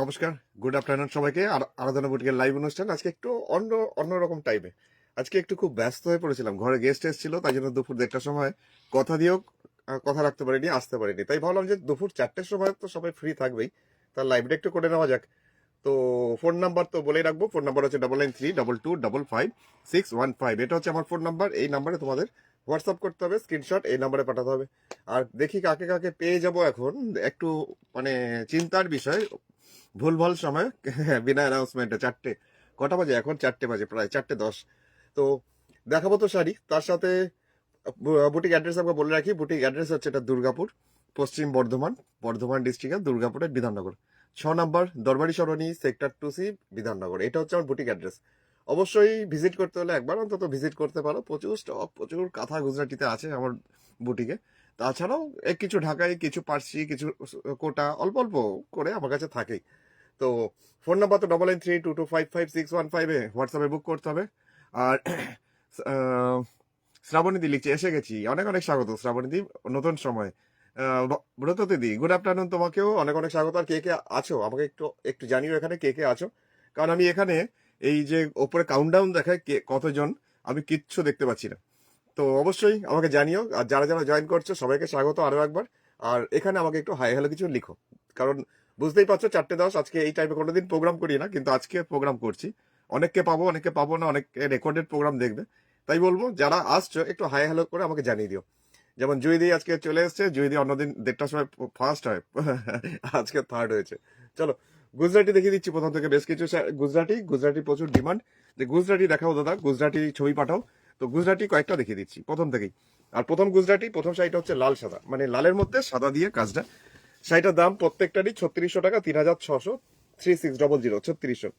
নমস্কার, good afternoon সবাইকে। আর আরাধনা বুটিকের লাইভ অনুষ্ঠান আজকে একটু অন্যরকম টাইমে। আজকে একটু খুব ব্যস্ত হয়ে পড়েছিলাম, ঘরে গেস্ট এসেছিল, তাই জন্য দুপুর 1টার সময় কথা দিয়েও কথা রাখতে পারিনি, আসতে পারিনি। তাই ভাবলাম যে দুপুর 4টের সময় তো সবাই ফ্রি থাকবেই, তার লাইভটা একটু করে নেওয়া যাক। তো ফোন নাম্বার তো বলেই রাখবো, ফোন নাম্বার হচ্ছে 9932255615। এটা হচ্ছে আমার ফোন নাম্বার। এই নাম্বারে তোমাদের হোয়াটসঅ্যাপ করতে হবে, স্ক্রিনশট এই নাম্বারে পাঠাতে হবে। আর দেখি কাকে কাকে পেয়ে যাব এখন, একটু মানে চিন্তার বিষয়। ভুলভাল সময় বিনা অ্যানাউন্সমেন্টে 4টে, কটা বাজে এখন? 4টে বাজে, প্রায় 4:10। তো দেখাবো তো শাড়ি, তার সাথে বুটিক অ্যাড্রেস আমাকে বলে রাখি। বুটিক অ্যাড্রেস হচ্ছে এটা দুর্গাপুর, পশ্চিম বর্ধমান, বর্ধমান ডিস্ট্রিক্টের দুর্গাপুরের বিধাননগর 6 নম্বর দরবারি সরণি, সেক্টর 2C, বিধাননগর। এটা হচ্ছে আমার বুটিক অ্যাড্রেস। অবশ্যই ভিজিট করতে হলে একবার অন্তত ভিজিট করতে পারো। প্রচুর স্টক, প্রচুর কাঁথা গুজরাটিতে আছে আমার বুটিকে। তাছাড়াও কিছু ঢাকাই, কিছু পার্সি, কিছু কোটা, অল্প অল্প করে আমার কাছে থাকেই। তো ফোন নাম্বার তো 9932255615-এ হোয়াটসঅ্যাপে বুক করতে হবে। আর শ্রাবণীদি লিখছে, এসে গেছি। অনেক অনেক স্বাগত শ্রাবণীদি, নতুন সময়। ব্রত দিদি, গুড আফটারনুন, তোমাকেও অনেক অনেক স্বাগত। আর কে কে আছো আমাকে একটু একটু জানিও এখানে কে কে আছো, কারণ আমি এখানে এই যে ওপরে কাউন্টডাউন দেখায় কে কতজন, আমি কিচ্ছু দেখতে পাচ্ছি না। তো অবশ্যই আমাকে জানিও। আর যারা যারা জয়েন করছো সবাইকে স্বাগত আরো একবার। আর এখানে আমাকে একটু হাই হ্যালো কিছু লিখো, কারণ বুঝতেই পারছো 4:10। আজকে এই টাইমে কোনোদিন প্রোগ্রাম করি না, কিন্তু আজকে প্রোগ্রাম করছি। অনেককে পাবো, অনেককে পাবো না, অনেকে রেকর্ডেড প্রোগ্রাম দেখবে। তাই বলবো যারা আসছো একটু হাই হ্যালো করে আমাকে জানিয়ে দিও। যেমন জুইদি আজকে চলে এসছে, জুইদি অন্যদিন 1:30টার সময় ফার্স্ট হয়, আজকে থার্ড হয়েছে। চলো গুজরাটি দেখিয়ে দিচ্ছি প্রথম থেকে। বেশ কিছু গুজরাটি গুজরাটি প্রচুর ডিমান্ড। যে গুজরাটি দেখাও দাদা, গুজরাটি ছবি পাঠাও। তো গুজরাটি কয়েকটা দেখিয়ে দিচ্ছি প্রথম থেকেই। আর প্রথম গুজরাটি, প্রথম শাড়িটা হচ্ছে লাল সাদা, মানে লালের মধ্যে সাদা দিয়ে কাজটা। শাড়িটার দাম প্রত্যেকটারই 3600 টাকা, 3600, 3600, 3600।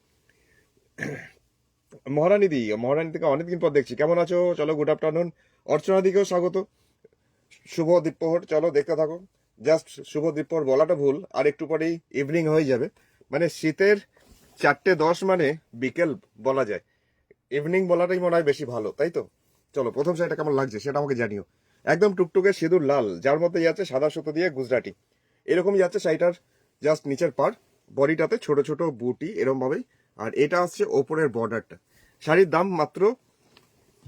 মহারানী দি, মহারানী থেকে অনেকদিন পর দেখছি, কেমন আছো? চলো গুড আফটারনুন। অর্চনা দিকেও স্বাগত, শুভ দ্বীপ্রহর। চলো দেখতে থাকো। জাস্ট শুভ দ্বীপ্রহর বলাটা ভুল, আর একটু পরেই ইভিনিং হয়ে যাবে। মানে শীতের 4:10 মানে বিকেল বলা যায়, ইভিনিং বলাটাই মনে হয় বেশি ভালো, তাই তো? চলো প্রথম শাড়িটা কেমন লাগছে সেটা আমাকে জানিও। একদম টুকটুকে সিঁদুর লাল, যার মধ্যে যাচ্ছে সাদা সুতো দিয়ে গুজরাটি, এরকমই যাচ্ছে শাড়িটার। জাস্ট নিচের পার, বডিটাতে ছোট ছোট বুটি এরকম ভাবেই। আর এটা আসছে ওপরের বর্ডারটা। শাড়ির দাম মাত্র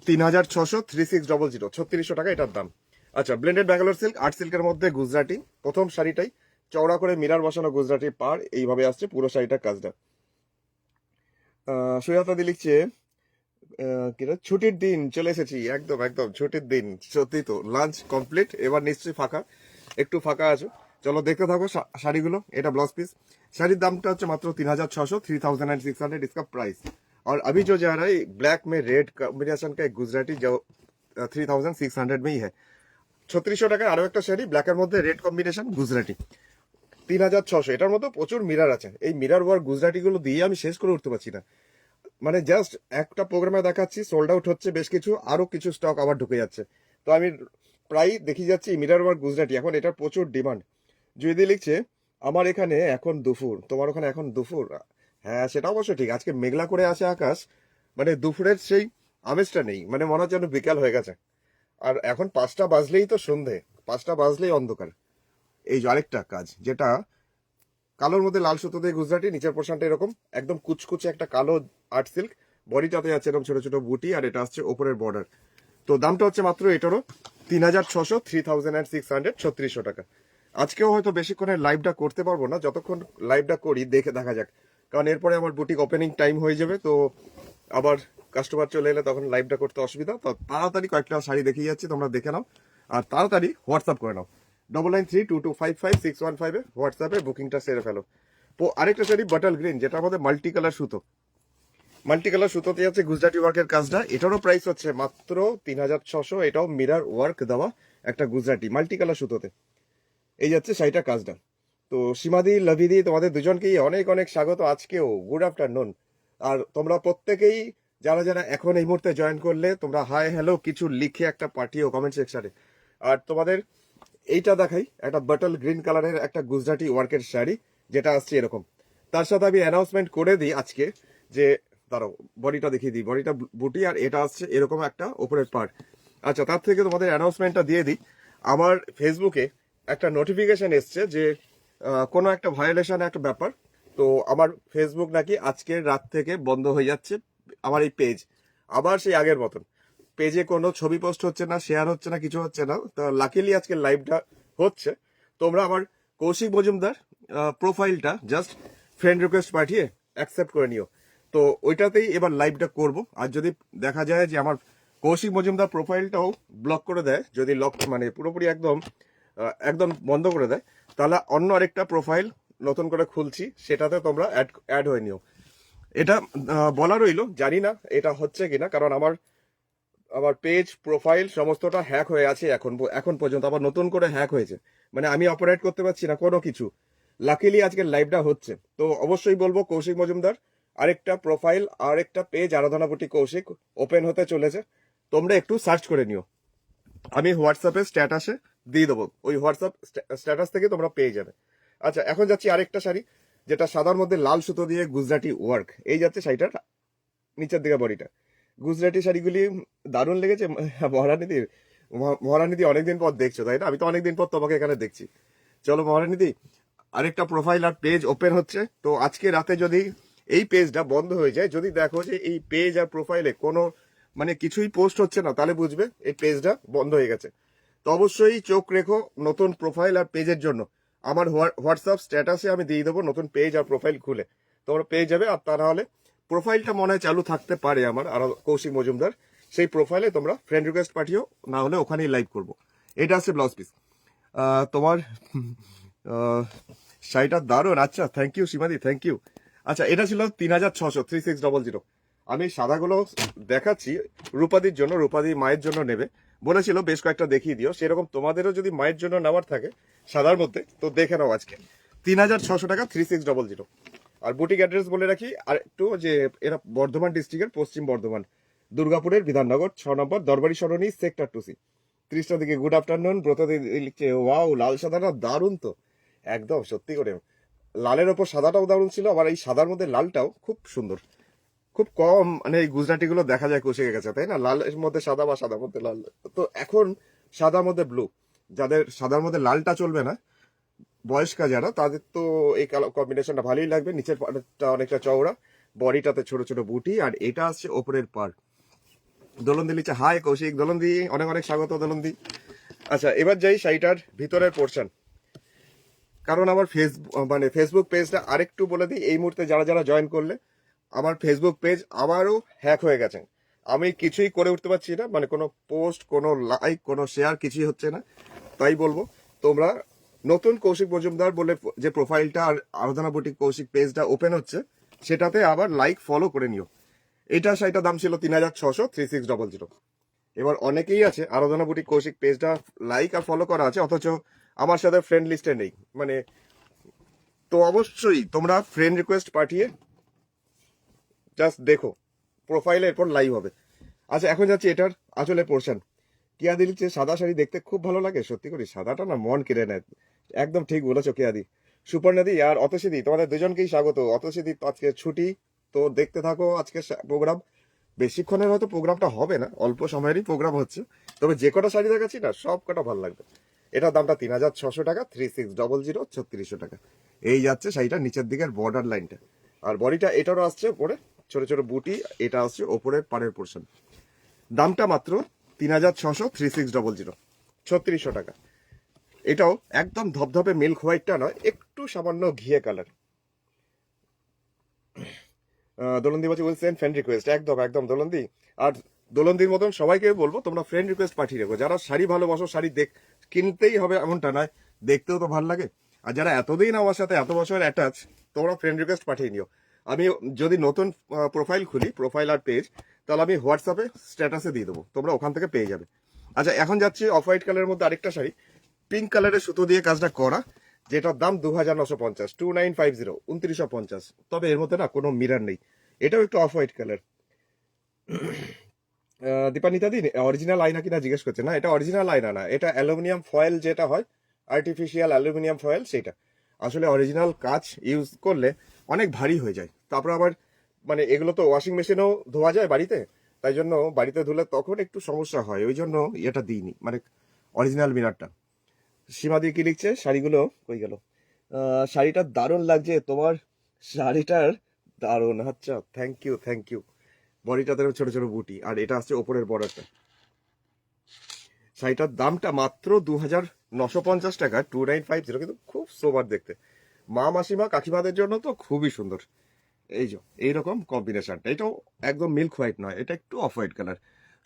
3600, 3600, 3600 টাকা এটার দাম। আচ্ছা, ব্লেন্ডেড ব্যাঙ্গালোর সিল্ক, আর্ট সিল্কের মধ্যে গুজরাটি, প্রথম শাড়িটাই চওড়া করে মিরার বসানো গুজরাটি পার, এইভাবে আসছে পুরো শাড়িটার কাজটা। সুজাতাদি লিখছে, ছুটির দিন চলে এসেছি, একদম একদম ছুটির দিন। সত্যি তো, লাঞ্চ কমপ্লিট, এবার নিশ্চয়ই ফাঁকা, একটু ফাঁকা আছো। চলো দেখতে থাকো শাড়িগুলো। এটা ব্লাউজ পিস। শাড়ির দামটা হচ্ছে মাত্র 3600, 3600 इसका प्राइस। और अभी जो जा रहा है ब्लैक में रेड कॉम्बिनेशन का एक गुजराती, जो 3600 में ही है। 3600 টাকার আরো একটা শাড়ি, ব্ল্যাকের মধ্যে রেড কম্বিনেশন গুজরাটি, 3600। এটার মধ্যে প্রচুর মিরার আছে। এই মিরার ওয়ার্ক গুজরাটি গুলো দিয়ে আমি শেষ করে উঠতে পারছি না। মানে জাস্ট একটা প্রোগ্রামে দেখাচ্ছি, সোল্ড আউট হচ্ছে বেশ কিছু, আরো কিছু স্টক আবার ঢুকে যাচ্ছে। তো আমি প্রায় দেখি যাচ্ছি মিরার ওয়ার্ক গুজরাটি, এখন এটার প্রচুর ডিমান্ড। জুয়েদি লিখছে, আমার এখানে এখন দুপুর, তোমার ওখানে এখন দুপুর। হ্যাঁ সেটা অবশ্য ঠিক, আজকে মেঘলা করে আছে আকাশ, মানে দুপুরের সেই আমেজটা নেই, মানে মনে হচ্ছে যেন বিকাল হয়ে গেছে। আর এখন 5টা বাজলেই তো সন্ধে, 5টা বাজলেই অন্ধকার। এই যে আরেকটা কাজ, যেটা কালোর মধ্যে লাল সুতো দিয়ে গুজরাটি, নিচের পোর্শনটা এরকম একদম কুচকুচে একটা কালো আর্ট সিল্ক, বডিটাতে আছে এরকম ছোট ছোট বুটি, আর এটা আসছে ওপরের বর্ডার। তো দামটা হচ্ছে মাত্র এটারও 3600, 3600, 3600 টাকা। আজকেও হয়তো বেশিক্ষণের লাইভটা করতে পারবো না, যতক্ষণ লাইভটা করি দেখে দেখা যাক, কারণ এরপরে আমার বুটিক ওপেনিং টাইম হয়ে যাবে। তো আবার কাস্টমার চলে এলে তখন লাইভটা করতে অসুবিধা। তো তাড়াতাড়ি কয়েকটা শাড়ি দেখিয়ে যাচ্ছি, তোমরা দেখে নাও আর তাড়াতাড়ি হোয়াটসঅ্যাপ করে নাও। 9932255615-এ হোয়াটসঅ্যাপে বুকিংটা সেরে ফেলো। তো আরেকটা শাড়ি বাটাল গ্রিন, যেটা আমাদের মাল্টি কালার সুতো, মাল্টি কালার সুতোতে আছে গুজরাটি ওয়ার্কের কাজটা। এটারও প্রাইস হচ্ছে মাত্র 3600। এটাও মিরার ওয়ার্ক দেওয়া একটা গুজরাটি মাল্টি কালার সুতোতে, এই যাচ্ছে শাড়িটা কাজটা। তো সীমাদি, লভিদি, তোমাদের দুজনকেই অনেক অনেক স্বাগত আজকেও, গুড আফটারনুন। আর তোমরা প্রত্যেকেই যারা যারা এখন এই মুহূর্তে জয়েন করলে, তোমরা হাই হ্যালো কিছু লিখে একটা পাঠিও কমেন্ট সেকশনে। আর তোমাদের এইটা দেখাই, একটা বাটল গ্রিন কালারের একটা গুজরাটি ওয়ার্কের শাড়ি, যেটা আসছে এরকম। তার সাথে আমি অ্যানাউন্সমেন্ট করে দিই আজকে, যে দাঁড়াও বডিটা দেখিয়ে দিই, বডিটা বুটি, আর এটা আসছে এরকম একটা ওপরের পার্ট। আচ্ছা, তার থেকে তোমাদের অ্যানাউন্সমেন্টটা দিয়ে দিই। আমার ফেসবুকে একটা নোটিফিকেশন এসছে যে কোনো একটা ভায়োলেশন একটা ব্যাপার, তো আমার ফেসবুক নাকি আজকের রাত থেকে বন্ধ হয়ে যাচ্ছে, আমার এই পেজ আবার সেই আগের মতন, পেজে কোনো ছবি পোস্ট হচ্ছে না, শেয়ার হচ্ছে না, কিছু হচ্ছে না। তো লাকিলি আজকে লাইভটা হচ্ছে। তোমরা আমার কৌশিক মজুমদার প্রোফাইলটা জাস্ট ফ্রেন্ড রিকোয়েস্ট পাঠিয়ে অ্যাকসেপ্ট করে নিও। তো ওইটাতেই এবার লাইভটা করব। আর যদি দেখা যায় যে আমার কৌশিক মজুমদার প্রোফাইলটাও ব্লক করে দেয়, যদি লক মানে পুরোপুরি একদম একদম বন্ধ করে দেয়, তাহলে অন্য আরেকটা প্রোফাইল নতুন করে খুলছি, সেটাতে তোমরা অ্যাড হয়ে নিও। এটা বলা রইলো, জানি না এটা হচ্ছে কিনা, কারণ আমার আমার পেজ প্রোফাইল সমস্তটা হ্যাক হয়ে আছে এখন পর্যন্ত, আবার নতুন করে হ্যাক হয়েছে, মানে আমি অপারেট করতে পারছি না কোনো কিছু। লাকিলি আজকে লাইভটা হচ্ছে, তো অবশ্যই বলবো কৌশিক মজুমদার আরেকটা প্রোফাইল, আরেকটা পেজ আরাধনা বুটি কৌশিক ওপেন হতে চলেছে, তোমরা একটু সার্চ করে নিও। আমি হোয়াটসঅ্যাপে স্ট্যাটাসে দিয়ে দেবো, ওই হোয়াটসঅ্যাপ স্ট্যাটাস থেকে তোমরা পেয়ে যাবে। আচ্ছা, এখন যাচ্ছি আরেকটা শাড়ি, যেটা সাদার মধ্যে লাল সুতো দিয়ে গুজরাটি ওয়ার্ক, এই যাচ্ছে শাড়িটার নিচের দিকে বডিটা। গুজরাটি শাড়িগুলি দারুণ লেগেছে। মহারানীদির, মহারানীদি অনেকদিন পর দেখছো তাই না? আমি তো অনেকদিন পর তোমাকে এখানে দেখছি। চলো মহারানীদি, আরেকটা প্রোফাইল আর পেজ ওপেন হচ্ছে। তো আজকে রাতে যদি এই পেজটা বন্ধ হয়ে যায়, যদি দেখো যে এই পেজ আর প্রোফাইলে কোনো মানে কিছুই পোস্ট হচ্ছে না, তাহলে বুঝবে এই পেজটা বন্ধ হয়ে গেছে। তো অবশ্যই চোখ রেখো নতুন প্রোফাইল আর পেজের জন্য। আমার হোয়াটসঅ্যাপ স্ট্যাটাসে আমি দিয়ে দেবো নতুন পেজ আর প্রোফাইল খুলে, তোমরা পেয়ে যাবে। আর তা নাহলে প্রোফাইলটা মনে হয় চালু থাকতে পারে আমার, আর কৌশিক মজুমদার, সেই প্রোফাইলে তোমরা ফ্রেন্ড রিকোয়েস্ট পাঠিও, না হলে ওখানেই লাইভ করবো। এটা আছে ব্লাউজ পিস। তোমার শাড়িটা দারুণ। আচ্ছা, থ্যাংক ইউ সীমাদি, থ্যাংক ইউ। আচ্ছা, এটা ছিল 3600 3600। আমি সাদাগুলো দেখাচ্ছি রূপাদির জন্য, রূপাদি মায়ের জন্য নেবে বলেছিল, বেশ কয়েকটা দেখিয়ে দিও। সেরকম তোমাদেরও যদি মায়ের জন্য নেওয়ার থাকে সাদার মধ্যে, তো দেখে নাও আজকে 3600 টাকা 3600। আর বুটিক অ্যাড্রেস বলে রাখি আর একটু, যে এরা বর্ধমান ডিস্ট্রিক্টের পশ্চিম বর্ধমান, দুর্গাপুরের বিধাননগর 6 নম্বর দরবারি সরণি, সেক্টর 2C। 30টা দিকে গুড আফটারনুন। ব্রতদি লিখছে ওয়াও, লাল সাদাটা দারুণ তো, একদম সত্যি করে। লালের ওপর সাদাটাও দারুণ ছিল, আবার এই সাদার মধ্যে লালটাও খুব সুন্দর। খুব কম মানে এই গুজরাটি গুলো দেখা যায় কষে গেছে, তাই না? লালের মধ্যে সাদা বা সাদার মধ্যে লাল। তো এখন সাদার মধ্যে ব্লু, যাদের সাদার মধ্যে লালটা চলবে না, বয়স্কা যারা, তাদের তো এই কম্বিনেশনটা ভালোই লাগবে। নিচের পাড়টা অনেকটা চওড়া, বডিটাতে ছোট ছোট বুটি, আর এটা আসছে ওপরের পার। দোলন্দি লিখছে হাই কৌশিক। দোলন্দি, অনেক অনেক স্বাগত দোলন্দি। আচ্ছা, এবার যাই শাড়িটার ভিতরের পোর্শন, কারণ আমার ফেসবুক পেজটা আরেকটু বলে দিই, এই মুহূর্তে যারা যারা জয়েন করলে, আমার ফেসবুক পেজ আবারও হ্যাক হয়ে গেছে। আমি কিছুই করে উঠতে পারছি না, মানে কোনো পোস্ট, কোনো লাইক, কোনো শেয়ার কিছুই হচ্ছে না। তাই বলবো তোমরা নতুন কৌশিক মজুমদার বলে যে প্রোফাইলটা আর আরাধনা বুটিক কৌশিক পেজটা ওপেন হচ্ছে, সেটাতে আবার লাইক ফলো করে নিও। এটা সেটা দাম ছিল 3600 3600। এবার অনেকেই আছে আরাধনা বুটিক কৌশিক পেজটা লাইক আর ফলো করা আছে, অথচ আমার সাথে ফ্রেন্ড লিস্টে নেই, মানে। তো অবশ্যই তোমরা ফ্রেন্ড রিকোয়েস্ট পাঠিয়ে জাস্ট দেখো, প্রোফাইলে এরপর লাইভ হবে। আচ্ছা, এখন যাচ্ছি এটার আঁচলের পোর্শন। কিয়াদি লিখছে সাদা শাড়ি দেখতে খুব ভালো লাগে, সত্যি করি সাদাটা না মন কেড়ে নেয়। একদম ঠিক বলেছো কিয়াদি। সুপর্ণাদি আর অতসীদি, তোমাদের দুজনকেই স্বাগত। অতসীদি আজকে ছুটি, তো দেখতে থাকো আজকে প্রোগ্রাম। বেশিক্ষণের হয়তো প্রোগ্রামটা হবে না, অল্প সময়েরই প্রোগ্রাম হচ্ছে, তবে যে কটা শাড়ি দেখাচ্ছি না সব কটা ভালো লাগবে। এটার দামটা 3600 টাকা 3600 3600 টাকা। এই যাচ্ছে শাড়িটার নিচের দিকের বর্ডার লাইনটা, আর বডিটা এটারও আসছে পরে ছোট ছোট বুটি, এটা আসছে ওপরের পাড়ের পোর্শন। দামটা মাত্র 3600 3600 3600 টাকা। এটাও একদম ধপধপে মিল্ক হোয়াইটটা নয়, একটু সামান্য ঘিয়ে কালার। দোলন্দি বলছে বলছেন ফ্রেন্ড রিকোয়েস্ট, একদম একদম দোলন্দি। আর দোলন্দির মতন সবাইকে বলবো তোমরা ফ্রেন্ড রিকোয়েস্ট পাঠিয়ে রেখো। যারা শাড়ি ভালোবাসো, শাড়ি কিনতেই হবে এমনটা নয়, দেখতেও তো ভালো লাগে। আর যারা এতদিন আমার সাথে এত বছর অ্যাটাচ, তোমরা ফ্রেন্ড রিকোয়েস্ট পাঠিয়ে নিও। আমি যদি নতুন প্রোফাইল খুলি, প্রোফাইল আর পেজ, তাহলে আমি হোয়াটসঅ্যাপে স্ট্যাটাসে দিয়ে দেবো, তোমরা ওখান থেকে পেয়ে যাবে। আচ্ছা, এখন যাচ্ছি অফ হোয়াইট কালারের মধ্যে আরেকটা শাড়ি, পিঙ্ক কালারের সুতো দিয়ে কাজটা করা, যেটার দাম 2950 2950 2950। তবে এর মধ্যে না কোনো মিরার নেই, এটাও একটু অফ হোয়াইট কালার। দীপানিতা দি অরিজিনাল আয়না কিনা জিজ্ঞেস করছে, না এটা অরিজিনাল আয়না না, এটা অ্যালুমিনিয়াম ফয়েল, যেটা হয় আর্টিফিশিয়াল অ্যালুমিনিয়াম ফয়েল, সেটা আসলে অরিজিনাল কাঁচ ইউজ করলে অনেক ভারী হয়ে যায়। তারপর আবার মানে এগুলো তো ওয়াশিং মেশিনেও ধোয়া যায় বাড়িতে, তাই জন্য বাড়িতে ধুলে তখন একটু সমস্যা হয়, ওই জন্য এটা দিইনি, মানে অরিজিনাল মিনারটা। সীমাদি কি লিখছে, শাড়িগুলো কই গেল? শাড়িটা দারুণ লাগছে তোমার, শাড়িটার দারুণ, আচ্ছা থ্যাংক ইউ থ্যাংক ইউ। বডিটাতে ছোট ছোট বুটি, আর এটা আসছে ওপরের বর্ডারটা। শাড়িটার দামটা মাত্র 2950 টাকা, 2950, কিন্তু খুব সোবার দেখতে। মা মাসিমা কাকিমাদের জন্য তো খুবই সুন্দর। এই যে এইরকম কম্বিনেশনটা, এটাও একদম মিল্ক হোয়াইট নয়, এটা একটু অফ হোয়াইট কালার।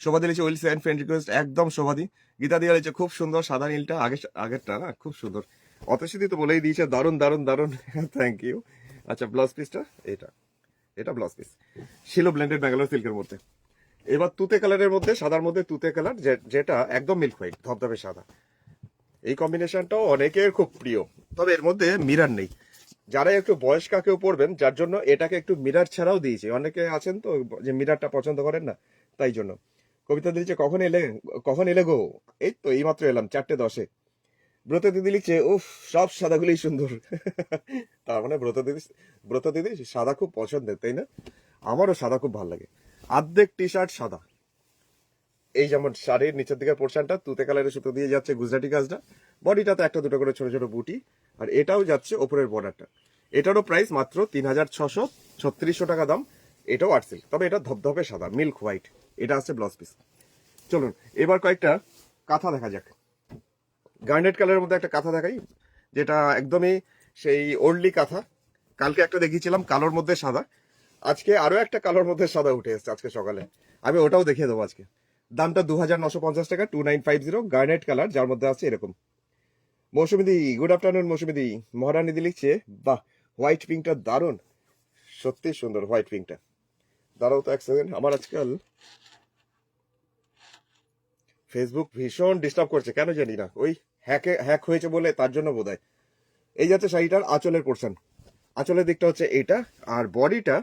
শোভা দিয়েছে ওয়েলস অ্যান্ড ফ্রেন্ড রিকোয়েস্ট, একদম শোভাদি। গীতা দিয়ে দিয়েছে খুব সুন্দর, সাদা নীলটা আগেরটা না খুব সুন্দর। অতসিদি তো বলেই দিয়েছে দারুণ দারুণ দারুণ, থ্যাংক ইউ। আচ্ছা ব্লাউজ পিসটা এটা, এটা blouse piece Shiloh blended Bangalore সিল্কের মধ্যে। এবার তুতে কালারের মধ্যে, সাদার মধ্যে তুতে কালার, যেটা একদম মিল্ক হোয়াইট ধবধবে সাদা। এই কম্বিনেশনটাও অনেকের খুব প্রিয়, তবে এর মধ্যে মিরার নেই। যারা একটু বয়স্ক কেউ পড়বেন, যার জন্য এটাকে একটু মিরার ছাড়াও দিয়েছে। অনেকে আছেন তো যে মিরারটা পছন্দ করেন না, তাই জন্য। কবিতা দিয়েছে কখন এলে গো? এই তো এইমাত্র এলাম 4:10। ব্রত দিদি লিখছে উফ সব সাদাগুলোই সুন্দর। তার মানে ব্রত দিদি সাদা খুব পছন্দের, তাই না? আমারও সাদা খুব ভালো লাগে। অর্ধেক টি শার্ট সাদা। এই যেমন শাড়ির নিচের দিকের পোর্শনটা তুতে কালারের সুতো দিয়ে যাচ্ছে গুজরাটি কাজটা, বডিটাতে একটা দুটো করে ছোট ছোট বুটি, আর এটাও যাচ্ছে ওপরের বর্ডারটা। এটারও প্রাইস মাত্র 3636 টাকা দাম। এটাও আর্ট সিল্ক, তবে এটা ধবধবে সাদা মিল্ক হোয়াইট। এটা আছে ব্লাউজ পিস। চলুন এবার কয়েকটা কাঁথা দেখা যাক। গার্নেট কালারের মধ্যে একটা কাঁথা দেখাই, যেটা একদমই সেই ওল্ডলি কাঁথা। কালকে একটা দেখিয়েছিলাম কালোর মধ্যে সাদা, আজকে আরো একটা কালোর মধ্যে সাদা উঠে এসেছে আজকে সকালে, আমি ওটাও দেখিয়ে দেবো আজকে। দামটা 2950 টাকা, 2950, গার্নেট কালার, যার মধ্যে আছে এরকম। মৌসুমিদি গুড আফটারনুন। মৌসুমিদি মহারানীদি লিখছে বাহ হোয়াইট পিঙ্কটা দারুণ, সত্যি সুন্দর হোয়াইট পিঙ্কটা। দাঁড়াও তো এক সেকেন্ড, আমার আজকাল ফেসবুক ভীষণ ডিস্টার্ব করছে কেন জানি না, ওই হ্যাক হয়েছে বলে, তার জন্য বোধহয়। এই যাচ্ছে শাড়িটার আঁচলের পোর্শন, আঁচলের দিকটা হচ্ছে এটা, আর বডিটা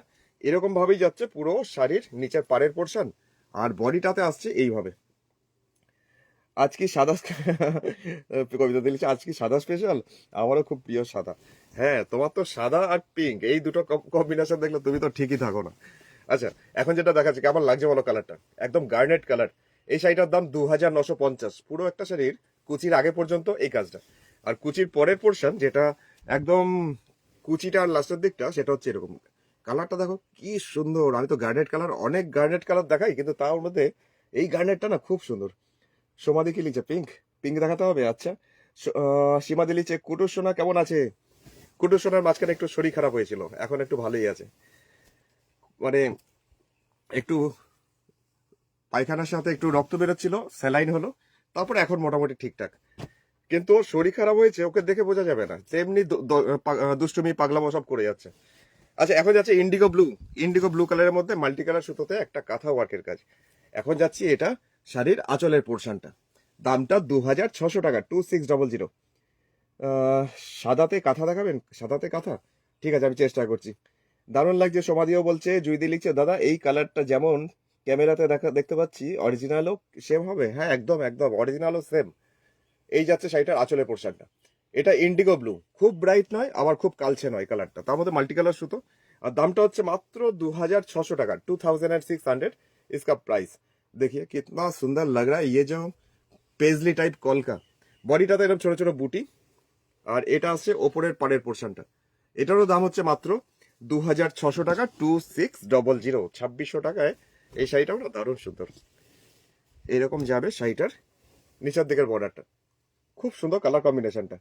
এরকম ভাবেই যাচ্ছে পুরো শাড়ির নিচের পাড়ের পোর্শন, আর বডিটাতে আসছে এইভাবে। আজ কি সাদা কবিতা দিয়েছে আজ কি সাদা স্পেশাল? আমারও খুব প্রিয় সাদা। হ্যাঁ তোমার তো সাদা আর পিঙ্ক, এই দুটো কম্বিনেশন দেখলে তুমি তো ঠিকই থাকো না। আচ্ছা এখন যেটা দেখাচ্ছে কেমন লাগছে বলো কালারটা, একদম গার্নেট কালার। এই শাড়িটার দাম 2950, পুরো একটা শাড়ির কুচির আগে পর্যন্ত এই কাজটা, আর কুচির পরের পোর্শন যেটা একদম কুচিটার লাস্টের দিকটা, সেটা হচ্ছে এরকম। কালারটা দেখো কি সুন্দর। আমি তো গার্নেট কালার, অনেক গার্নেট কালার দেখাই, কিন্তু তার মধ্যে এই গার্নেটটা না খুব সুন্দর। সোমাদি কি লিখছে পিঙ্ক, পিঙ্ক দেখাতে হবে। আচ্ছা সীমাদি লিখছে কুটুর সোনা কেমন আছে? কুটুর সোনার মাঝখানে একটু শরীর খারাপ হয়েছিল, এখন একটু ভালোই আছে। মানে একটু পায়খানার সাথে একটু রক্ত বেরোচ্ছিল, স্যালাইন হলো, তারপর এখন মোটামুটি ঠিকঠাক। কিন্তু ওর শরীর খারাপ হয়েছে, ওকে দেখে বোঝা যাবে না, তেমনি দুষ্টুমি পাগলামো সব করে যাচ্ছে। আচ্ছা এখন যাচ্ছে ইন্ডিগো ব্লু, ইন্ডিগো ব্লু কালারের মধ্যে মাল্টি কালার সুতোতে একটা কাঁথা ওয়ার্কের কাজ। এখন যাচ্ছি এটা শাড়ির আঁচলের পোর্শনটা, দামটা 2600 টাকা, 2600। সাদাতে কাঁথা দেখাবেন, সাদাতে কাঁথা, ঠিক আছে আমি চেষ্টা করছি। দারুণ লাগছে। সমাধিও বলছে, জুইদি লিখছে দাদা এই কালারটা যেমন ক্যামেরাতে দেখতে পাচ্ছি অরিজিনালও সেম হবে। হ্যাঁ একদম একদম অরিজিনালও সেম। এই যাচ্ছে শাড়িটার আঁচলের পোর্শনটা, এটা ইন্ডিগো ব্লু, খুব ব্রাইট নয় আবার খুব কালচে নয় কালারটা, তার মধ্যে মাল্টি কালার সুতো। আর দামটা হচ্ছে মাত্র 2600 টাকা, 2600 इसका प्राइस। देखिए कितना सुंदर लग रहा है ये जो পেজলি টাইপ কলকা। বডিটাতে এরকম ছোট ছোট বুটি, আর এটা আছে ওপরের পাড়ের পোর্শনটা। এটারও দাম হচ্ছে মাত্র 2600 টাকা, 2600, 2600 টাকায় এই শাড়িটাও না দারুণ সুন্দর। এরকম যাবে শাড়িটার নিচের দিকের বর্ডারটা, খুব সুন্দর কালার কম্বিনেশনটা।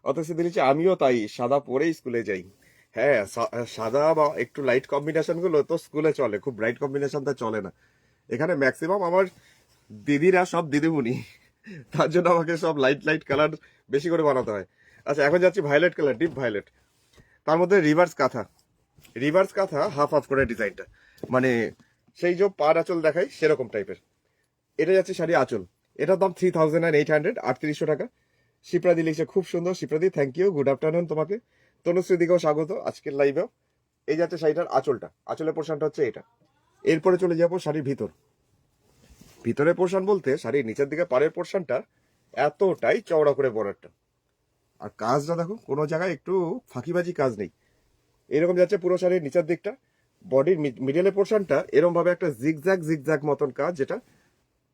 অথচ দিয়েছে আমিও তাই সাদা পরেই স্কুলে যাই। হ্যাঁ সাদা বা একটু লাইট কম্বিনেশন গুলো তো স্কুলে চলে, খুব ব্রাইট কম্বিনেশনটা চলে না। এখানে ম্যাক্সিমাম আমার দিদিরা সব দিদিমণি, তার জন্য আমাকে সব লাইট লাইট কালার বেশি করে বানাতে হয়। আচ্ছা এখন যাচ্ছি ভায়োলেট কালার, ডিপ ভায়োলেট, তার মধ্যে রিভার্স কাঁথা। রিভার্স কাঁথা হাফ হাফ করে ডিজাইনটা, মানে সেই যে পাড় আঁচল দেখাই সেরকম টাইপের। এটা যাচ্ছে শাড়ি আঁচল, এটার দাম 3800, 3800 টাকা। শিপ্রাদি লিখছে খুব সুন্দর, শিপ্রাদি থ্যাংক ইউ, গুড আফটারনুন তোমাকে। তনুশ্রী দিকেও স্বাগত আজকের লাইভেও। এই যাচ্ছে শাড়িটার আঁচলটা, আঁচলের পোর্শনটা হচ্ছে এটা। এরপরে চলে যাবো শাড়ির ভিতর। ভিতরের পোর্শন বলতে শাড়ির নিচের দিকে পাড়ের পোর্শনটা এতটাই চওড়া করে বর্ডারটা, আর কাজটা দেখো কোনো জায়গায় একটু ফাঁকিবাজি কাজ নেই। এরকম যাচ্ছে পুরো শাড়ির নিচের দিকটা, বডির মিডলের পোর্শনটা এরকম ভাবে একটা জিগজ্যাগ জিগজ্যাগ মতন কাজ, যেটা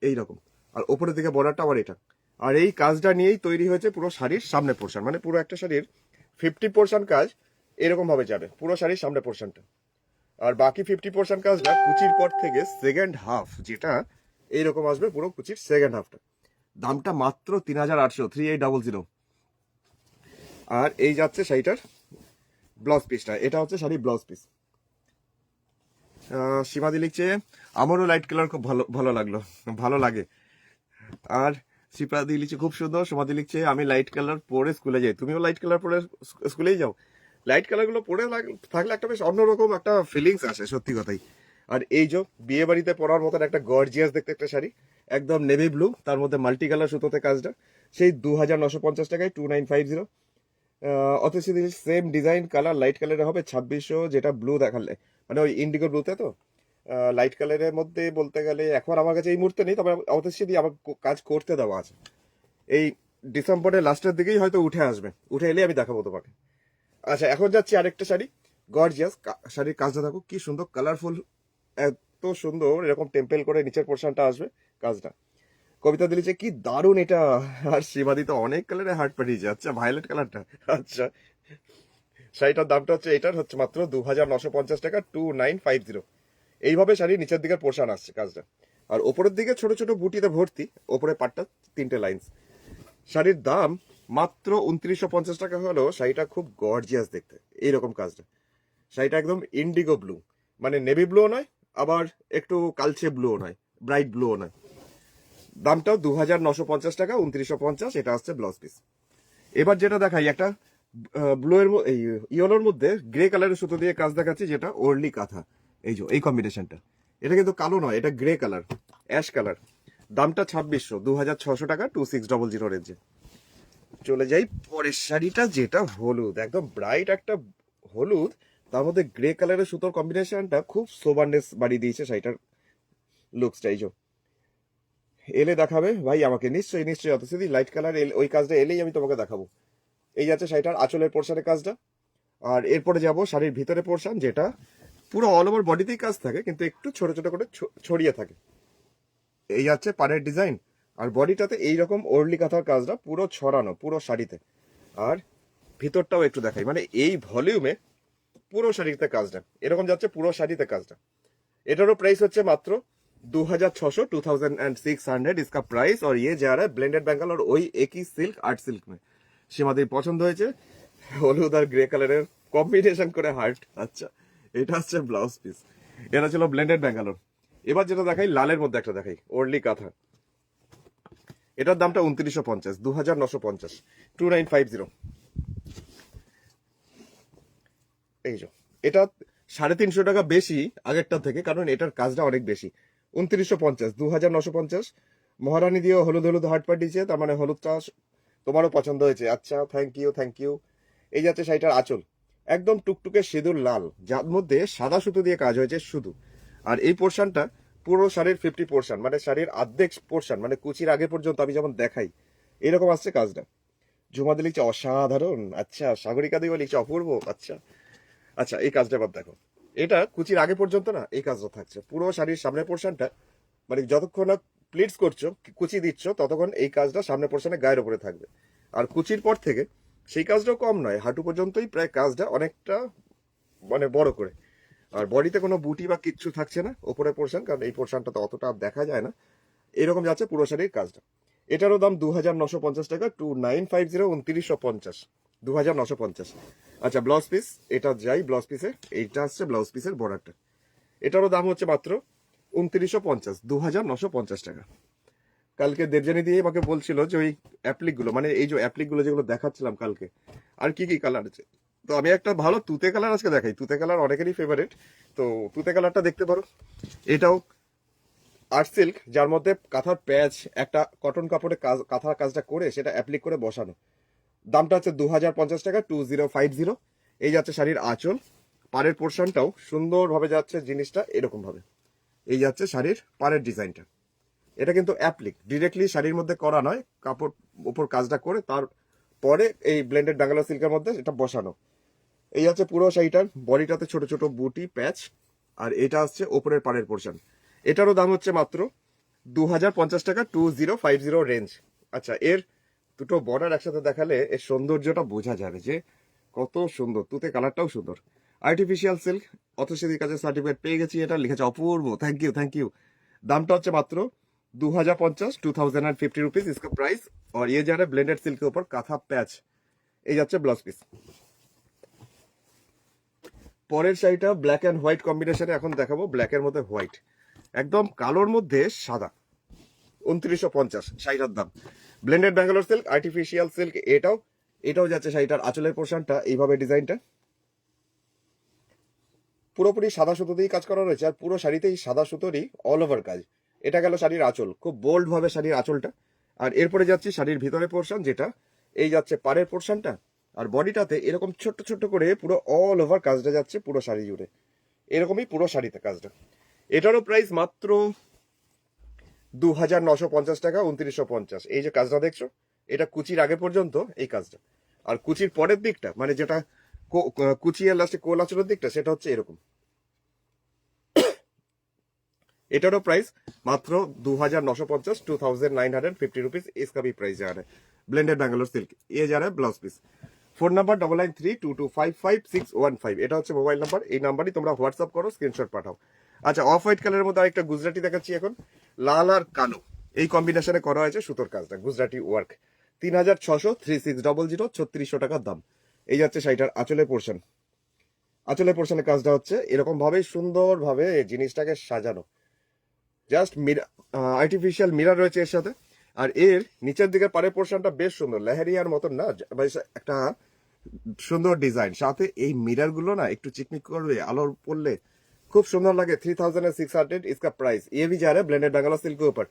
এইরকম, আর ওপরের দিকে বর্ডারটা আবার এটা। আর এই কাজটা নিয়েই তৈরি হয়েছে পুরো শাড়ির সামনে পোর্শন, মানে পুরো একটা শাড়ির 50 পোর্শন কাজ এরকম ভাবে যাবে পুরো শাড়ির সামনে পোর্শনটা। আর বাকি 50% কাজটা কুচির পর থেকে সেকেন্ড হাফ, যেটা এইরকম আসবে পুরো কুচির সেকেন্ড হাফটা। দামটা মাত্র 3800, 3800। আর এই যাচ্ছে শাড়িটার ব্লাউজ পিসটা, এটা হচ্ছে শাড়ির ব্লাউজ পিস। সীমাদি লিখছে আমারও লাইট কালার খুব ভালো ভালো লাগলো, ভালো লাগে। আর শিপ্রাদি লিখছে খুব সুন্দর। সমাধি লিখছে আমি লাইট কালার পরে স্কুলে যাই, তুমিও লাইট কালার পরে স্কুলেই যাও। লাইট কালার গুলো পরে থাকলে একটা বেশ অন্যরকম একটা ফিলিংস আসে, সত্যি কথাই। আর এই যে বিয়ে বাড়িতে পরার মতন একটা গর্জিয়াস দেখতে একটা শাড়ি, একদম নেভি ব্লু, তার মধ্যে মাল্টি কালার সুতোতে কাজটা, সেই 2950 টাকায় 2950। অথচ সেম ডিজাইন কালার লাইট কালারে হবে 2600, যেটা ব্লু দেখালে মানে ওই ইন্ডিগো ব্লুতে। তো লাইট কালারের মধ্যে বলতে গেলে এখন আমার কাছে এই মুহূর্তে নেই, তবে অথচ আমার কাজ করতে দেওয়া আছে, এই ডিসেম্বরের লাস্টের দিকেই হয়তো উঠে আসবে, উঠে এলে আমি দেখাবো তোমাকে। আচ্ছা, এখন যাচ্ছি আরেকটা শাড়ি, গর্জিয়াস শাড়ির কাজটা দেখো কি সুন্দর, কালারফুল, এত সুন্দর, এরকম টেম্পেল করে নিচের পোর্শনটা আসবে কাজটা। কবিতা দিলিছে কি দারুণ এটা। আর সীমাদি তো অনেক কালারে হার্ট পাঠিয়েছে। আচ্ছা, ভায়োলেট কালারটা। আচ্ছা, শাড়িটার দামটা হচ্ছে, এটার হচ্ছে মাত্র 2950 টাকা, 2950। এইভাবে শাড়ি নিচের দিকের পোর্শন আসছে কাজটা। আর ওপরের দিকে ছোট ছোট বুটিতে ভর্তি, ওপরে পাটটা 3টে লাইন্স। শাড়ির দাম মাত্র 2950 টাকা হলেও শাড়িটা খুব গর্জিয়াস দেখতে, এইরকম কাজটা। শাড়িটা একদম ইন্ডিগো ব্লু, মানে নেভি ব্লুও নয়, আবার একটু কালচে ব্লুও নয়, ব্রাইট ব্লুও নয়। দামটাও 2950 টাকা, 2950। এটা হচ্ছে ব্লাউজ পিস। এবার যেটা দেখাই, একটা ব্লু এর এই ইয়েলোর মধ্যে গ্রে কালারের সুতো দিয়ে কাজ দেখাচ্ছি, যেটা ওরলি কাঁথা। এই যে এই কম্বিনেশনটা, এটা কিন্তু কালো নয়, এটা গ্রে কালার, অ্যাশ কালার। দামটা 2600, 2600 টাকা, 2600 রেঞ্জে। চলে যাই পরের শাড়িটা, যেটা হলুদ, একদম ব্রাইট একটা হলুদ, তার মধ্যে গ্রে কালারের সুতোর কম্বিনেশনটা খুব সোবারনেস বাড়িয়ে দিয়েছে শাড়িটার লুকসটা। এই যে এলে দেখাবে ভাই আমাকে, নিশ্চয়ই নিশ্চয়ই। অত যদি লাইট কালার ওই কাজটা এলেই আমি তোমাকে দেখাবো। এই যাচ্ছে শাড়িটার আঁচলের পোর্শনের কাজটা। আর এরপরে যাব শাড়ির ভিতরে পোর্শন, যেটা পুরো অল ওভার বডিতেই কাজ থাকে, কিন্তু একটু ছোট ছোট করে ছড়িয়ে থাকে। এই যাচ্ছে পাড়ের ডিজাইন, আর বডিটাতে এইরকম ওরলি কাঁথার কাজটা পুরো ছড়ানো পুরো শাড়িতে। আর ভিতরটাও একটু দেখাই, মানে এই ভলিউমে পুরো শাড়িতে কাজটা এরকম যাচ্ছে, পুরো শাড়িতে কাজটা। এটারও প্রাইস হচ্ছে মাত্র 2600, 2600 इसका प्राइस। और ये जा रहा है ब्लेंडेड बेंगल और वही एक ही सिल्क, आर्ट सिल्क में। সীমাদির পছন্দ হয়েছে হলুদ আর গ্রে কালারের কম্বিনেশন করে হার্ট। আচ্ছা, এটা হচ্ছে ব্লাউজ পিস, এটা ছিল ব্লেন্ডেড ব্যাঙ্গালোর। এবার যেটা দেখাই, লালের মধ্যে একটা দেখাই, ওরলি কাঁথা। এটার দামটা 2950, 2950, 2950। এই যে এটা 350 টাকা বেশি আগেরটা থেকে, কারণ এটার কাজটা অনেক বেশি। 2950, 2950। মহারানী দিয়ে হলুদ হলুদ হার্ট পাঠিয়েছে, তার মানে হলুদটা তোমারও পছন্দ হয়েছে। আচ্ছা, থ্যাংক ইউ থ্যাংক ইউ। এই যাচ্ছে শাড়িটার আঁচল, একদম টুকটুকে সিঁদুর লাল, যার মধ্যে সাদা সুতো দিয়ে কাজ হয়েছে শুধু। আর এই পোর্শনটা পুরো শাড়ির 50%, মানে শাড়ির অর্ধেক পোর্শন, মানে কুচির আগে পর্যন্ত আমি যেমন দেখাই এরকম আসছে কাজটা। ঝুমাদি লিখছে অসাধারণ। আচ্ছা, সাগরিকা দিও লিখছে অপূর্ব। আচ্ছা আচ্ছা, এই কাজটা এবার দেখো, এটা কুচির আগে পর্যন্ত না এই কাজটা থাকছে পুরো শাড়ির সামনের পোর্শনটা, মানে যতক্ষণ না প্লিটস করছো, কুচি দিচ্ছ, ততক্ষণ এই কাজটা সামনের পোর্শনে গায়ের উপরে থাকবে। আর কুচির পর থেকে সেই কাজটাও কম নয়, হাঁটু পর্যন্তই প্রায় কাজটা অনেকটা মানে বড় করে। আর বডিতে কোনো বুটি বা কিচ্ছু থাকছে না ওপরের পোর্শন, কারণ এই পোর্শনটা তো অতটা দেখা যায় না। এরকম যাচ্ছে পুরো শাড়ির কাজটা। এটারও দাম 2950 টাকা, 2950, 2950, 2950। আচ্ছা, ব্লাউজ পিস, এটা যাই ব্লাউজ পিসে, এইটা হচ্ছে ব্লাউজ পিসের বর্ডারটা। এটারও দাম হচ্ছে মাত্র 2950, 2950 টাকা। কালকে দেবজানি দিয়ে আমাকে বলছিল যে ওই অ্যাপ্লিক গুলো, মানে এই যে অ্যাপ্লিক গুলো যেগুলো দেখাচ্ছিলাম কালকে, আর কি কি কালার আছে, তো আমি একটা ভালো তুতে কালার আজকে দেখাই। তুতে কালার অনেকেরই ফেভারিট, তো তুতে কালারটা দেখতে পারো। এটাও আর্ট সিল্ক, যার মধ্যে কাঁথার প্যাচ একটা কটন কাপড়ে কাজ, কাঁথার কাজটা করে সেটা অ্যাপ্লিক করে বসানো। দামটা হচ্ছে 2050 টাকা, 2050। এই যাচ্ছে শাড়ির আঁচল, পাড়ের পোর্শনটাও সুন্দরভাবে যাচ্ছে জিনিসটা এরকম ভাবে। এই যাচ্ছে শাড়ির পাড়ের ডিজাইনটা। এটা কিন্তু অ্যাপ্লিক, ডিরেক্টলি শাড়ির মধ্যে করা নয়, কাপড় উপর কাজটা করে তারপরে এই ব্লেন্ডেড ব্যাঙ্গালোর সিল্কের মধ্যে এটা বসানো। এই হচ্ছে পুরো শাড়িটার বডিটাতে ছোট ছোট বুটি প্যাচ। আর এটা হচ্ছে ওপরের পাড়ের পোর্শন। এটারও দাম হচ্ছে মাত্র 2050 টাকা, 2050 রেঞ্জ। আচ্ছা, এর দুটো বর্ডার একসাথে দেখালে এর সৌন্দর্যটা বোঝা যাবে যে কত সুন্দর, তুতে কালারটাও সুন্দর। আর্টিফিশিয়াল সিল্ক, অথসিদির কাছে সার্টিফিকেট পেয়ে গেছি, এটা লিখেছে অপূর্ব, থ্যাংক ইউ থ্যাংক ইউ। दामটা হচ্ছে মাত্র 2050, 2050 रुपीज इसका प्राइस। और ये जा रहा है ब्लेंडेड सिल्क के ऊपर काथा पैच। এই যাচ্ছে ব্লাউজ পিস। পরের শাড়িটা ব্ল্যাক এন্ড হোয়াইট কম্বিনেশনে এখন দেখাবো, ব্ল্যাকের মধ্যে হোয়াইট, একদম কালোর মধ্যে সাদা। 2950 শাড়িটার দাম। Blended Bangalore silk, artificial silk. এটাও যাচ্ছে শাড়িটার আঁচলের পোর্শনটা এইভাবে, ডিজাইনটা পুরোপুরি সাদা সুতো দিয়েই কাজ করা রয়েছে, আর পুরো শাড়িতেই সাদা সুতোরই অল ওভার কাজ। এটা গেল শাড়ির আঁচল, খুব বোল্ড ভাবে শাড়ির আঁচলটা। আর এরপরে যাচ্ছি শাড়ির ভিতরে পোর্শন, যেটা এই যাচ্ছে পাড়ের পোর্শনটা। আর বডিটাতে এরকম ছোট্ট ছোট্ট করে পুরো অল ওভার কাজটা যাচ্ছে পুরো শাড়ি জুড়ে, এরকমই পুরো শাড়িতে কাজটা। এটারও প্রাইস মাত্র 2950 টাকা, 2950। এই যে কাজটা দেখছো, এটা কুচির আগে পর্যন্ত এই কাজটা, আর কুচির পরের দিকটা মানে যেটা কুচির লাস্টে কোল আঁচলের দিকটা, সেটা হচ্ছে এরকম। एटारो प्राइस मात्र 2950, 2950 रुपीज इसका भी प्राइस जा रहा है। ब्लेंडेड बैंगलोर सिल्क, ये जा रहा है ब्लाउज पिस। फोन नंबर 9932255615, এটা হচ্ছে মোবাইল নাম্বার। এই নাম্বারই তোমরা হোয়াটসঅ্যাপ করো, স্ক্রিনশট পাঠাও। আচ্ছা, অফ হোয়াইট কালারের মধ্যে আরেকটা গুজরাটি দেখাচ্ছি এখন, লাল আর কালো এই কম্বিনেশনে করা হয়েছে সুতোর কাজটা, গুজরাটি ওয়ার্ক। 3600, 3600, 3600 টাকার দাম। এই যাচ্ছে শাড়িটার আঁচলের পোর্শন। আঁচলের পোর্শনের কাজটা হচ্ছে এরকম ভাবে সুন্দর ভাবে জিনিসটাকে সাজানো, জাস্ট আর্টিফিশিয়াল মিরার রয়েছে এর সাথে। আর এর নিচের দিকে পাড়ের পোর্শনটা বেশ সুন্দর, লেহেরিয়ার মতন না, বেশ একটা সুন্দর ডিজাইন। সাথে এই মিরার গুলো না একটু চিকমিক করবে, আলোর পড়লে खूब सुंदर लगे। 3600 इसका प्राइस। ये भी जा रहा है ब्लेंडेड बेंगालोर सिल्क के ऊपर।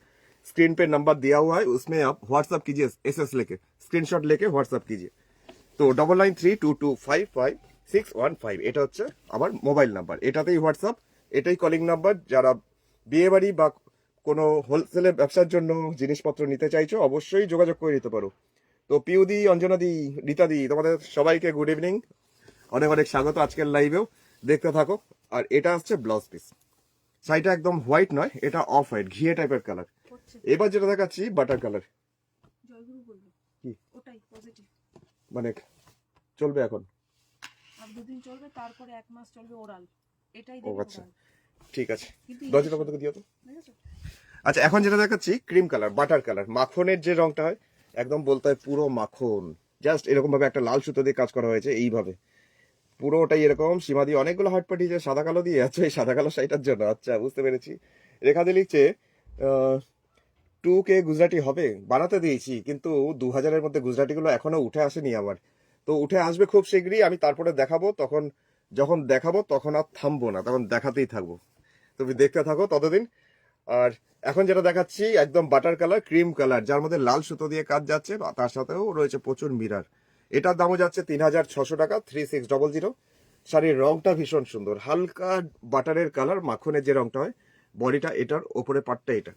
स्क्रीन पे नंबर दिया हुआ है, उसमें आप व्हाट्सअप कीजिए, एसएस लेके स्क्रीनशॉट लेके व्हाट्सअप कीजिए। তো 9932255615 এটা হচ্ছে আমার মোবাইল নাম্বার, এটাতেই হোয়াটসঅ্যাপ, এটাই কলিং নাম্বার। যারা বিয়ে বাড়ি বা কোনো হোলসেলের ব্যবসার জন্য জিনিসপত্র নিতে চাইছো অবশ্যই যোগাযোগ করে নিতে পারো। তো পিউদি, অঞ্জনাদি, রীতাদি, তোমাদের সবাইকে গুড ইভিনিং, অনেক অনেক স্বাগত আজকের লাইভেও, দেখতে থাকো। আর এটা হচ্ছে ব্লাউজ পিস। শাড়িটা একদম হোয়াইট নয়, এটা অফ হোয়াইট, ঘিয়ে টাইপের কালার। এবার যেটা দেখাচ্ছি বাটার কালার। কি মানে চলবে এখন? আর দুদিন চলবে, তারপরে 1 মাস চলবে ওরাল। এটাই ও দেব। আচ্ছা, ঠিক আছে, দরজাটা কত দিও তো। আচ্ছা, এখন যেটা দেখাচ্ছি ক্রিম কালার, বাটার কালার, মাখনের যে রংটা হয়, একদম বলতে হয় পুরো মাখন। জাস্ট এরকম ভাবে একটা লাল সুতো দিয়ে কাজ করা হয়েছে, এইভাবে পুরোটাই এরকম সীমা দিয়ে অনেকগুলো হার্ট পাঠিয়েছে সাদা কালো দিয়ে। আচ্ছা, এই সাদা কালো শাড়িটার জন্য, আচ্ছা বুঝতে পেরেছি। রেখা দিয়ে লিখছে 2K গুজরাটি হবে, বানাতে দিয়েছি, কিন্তু 2000-এর মধ্যে গুজরাটি গুলো এখনো উঠে আসেনি আমার। তো উঠে আসবে খুব শীঘ্রই, আমি তারপরে দেখাবো। তখন যখন দেখাবো তখন আর থামবো না, তখন দেখাতেই থাকবো, তুমি দেখতে থাকো ততদিন। আর এখন যেটা দেখাচ্ছি একদম বাটার কালার, ক্রিম কালার, যার মধ্যে লাল সুতো দিয়ে কাজ যাচ্ছে, তার সাথেও রয়েছে প্রচুর মিরার। এটার দামও যাচ্ছে 3600 টাকা, 3600। শাড়ির রংটা ভীষণ সুন্দর, হালকা বাটারের কালার, মাখনের যে রংটা হয়। বডিটা এটার ওপরে পাটটা এটা।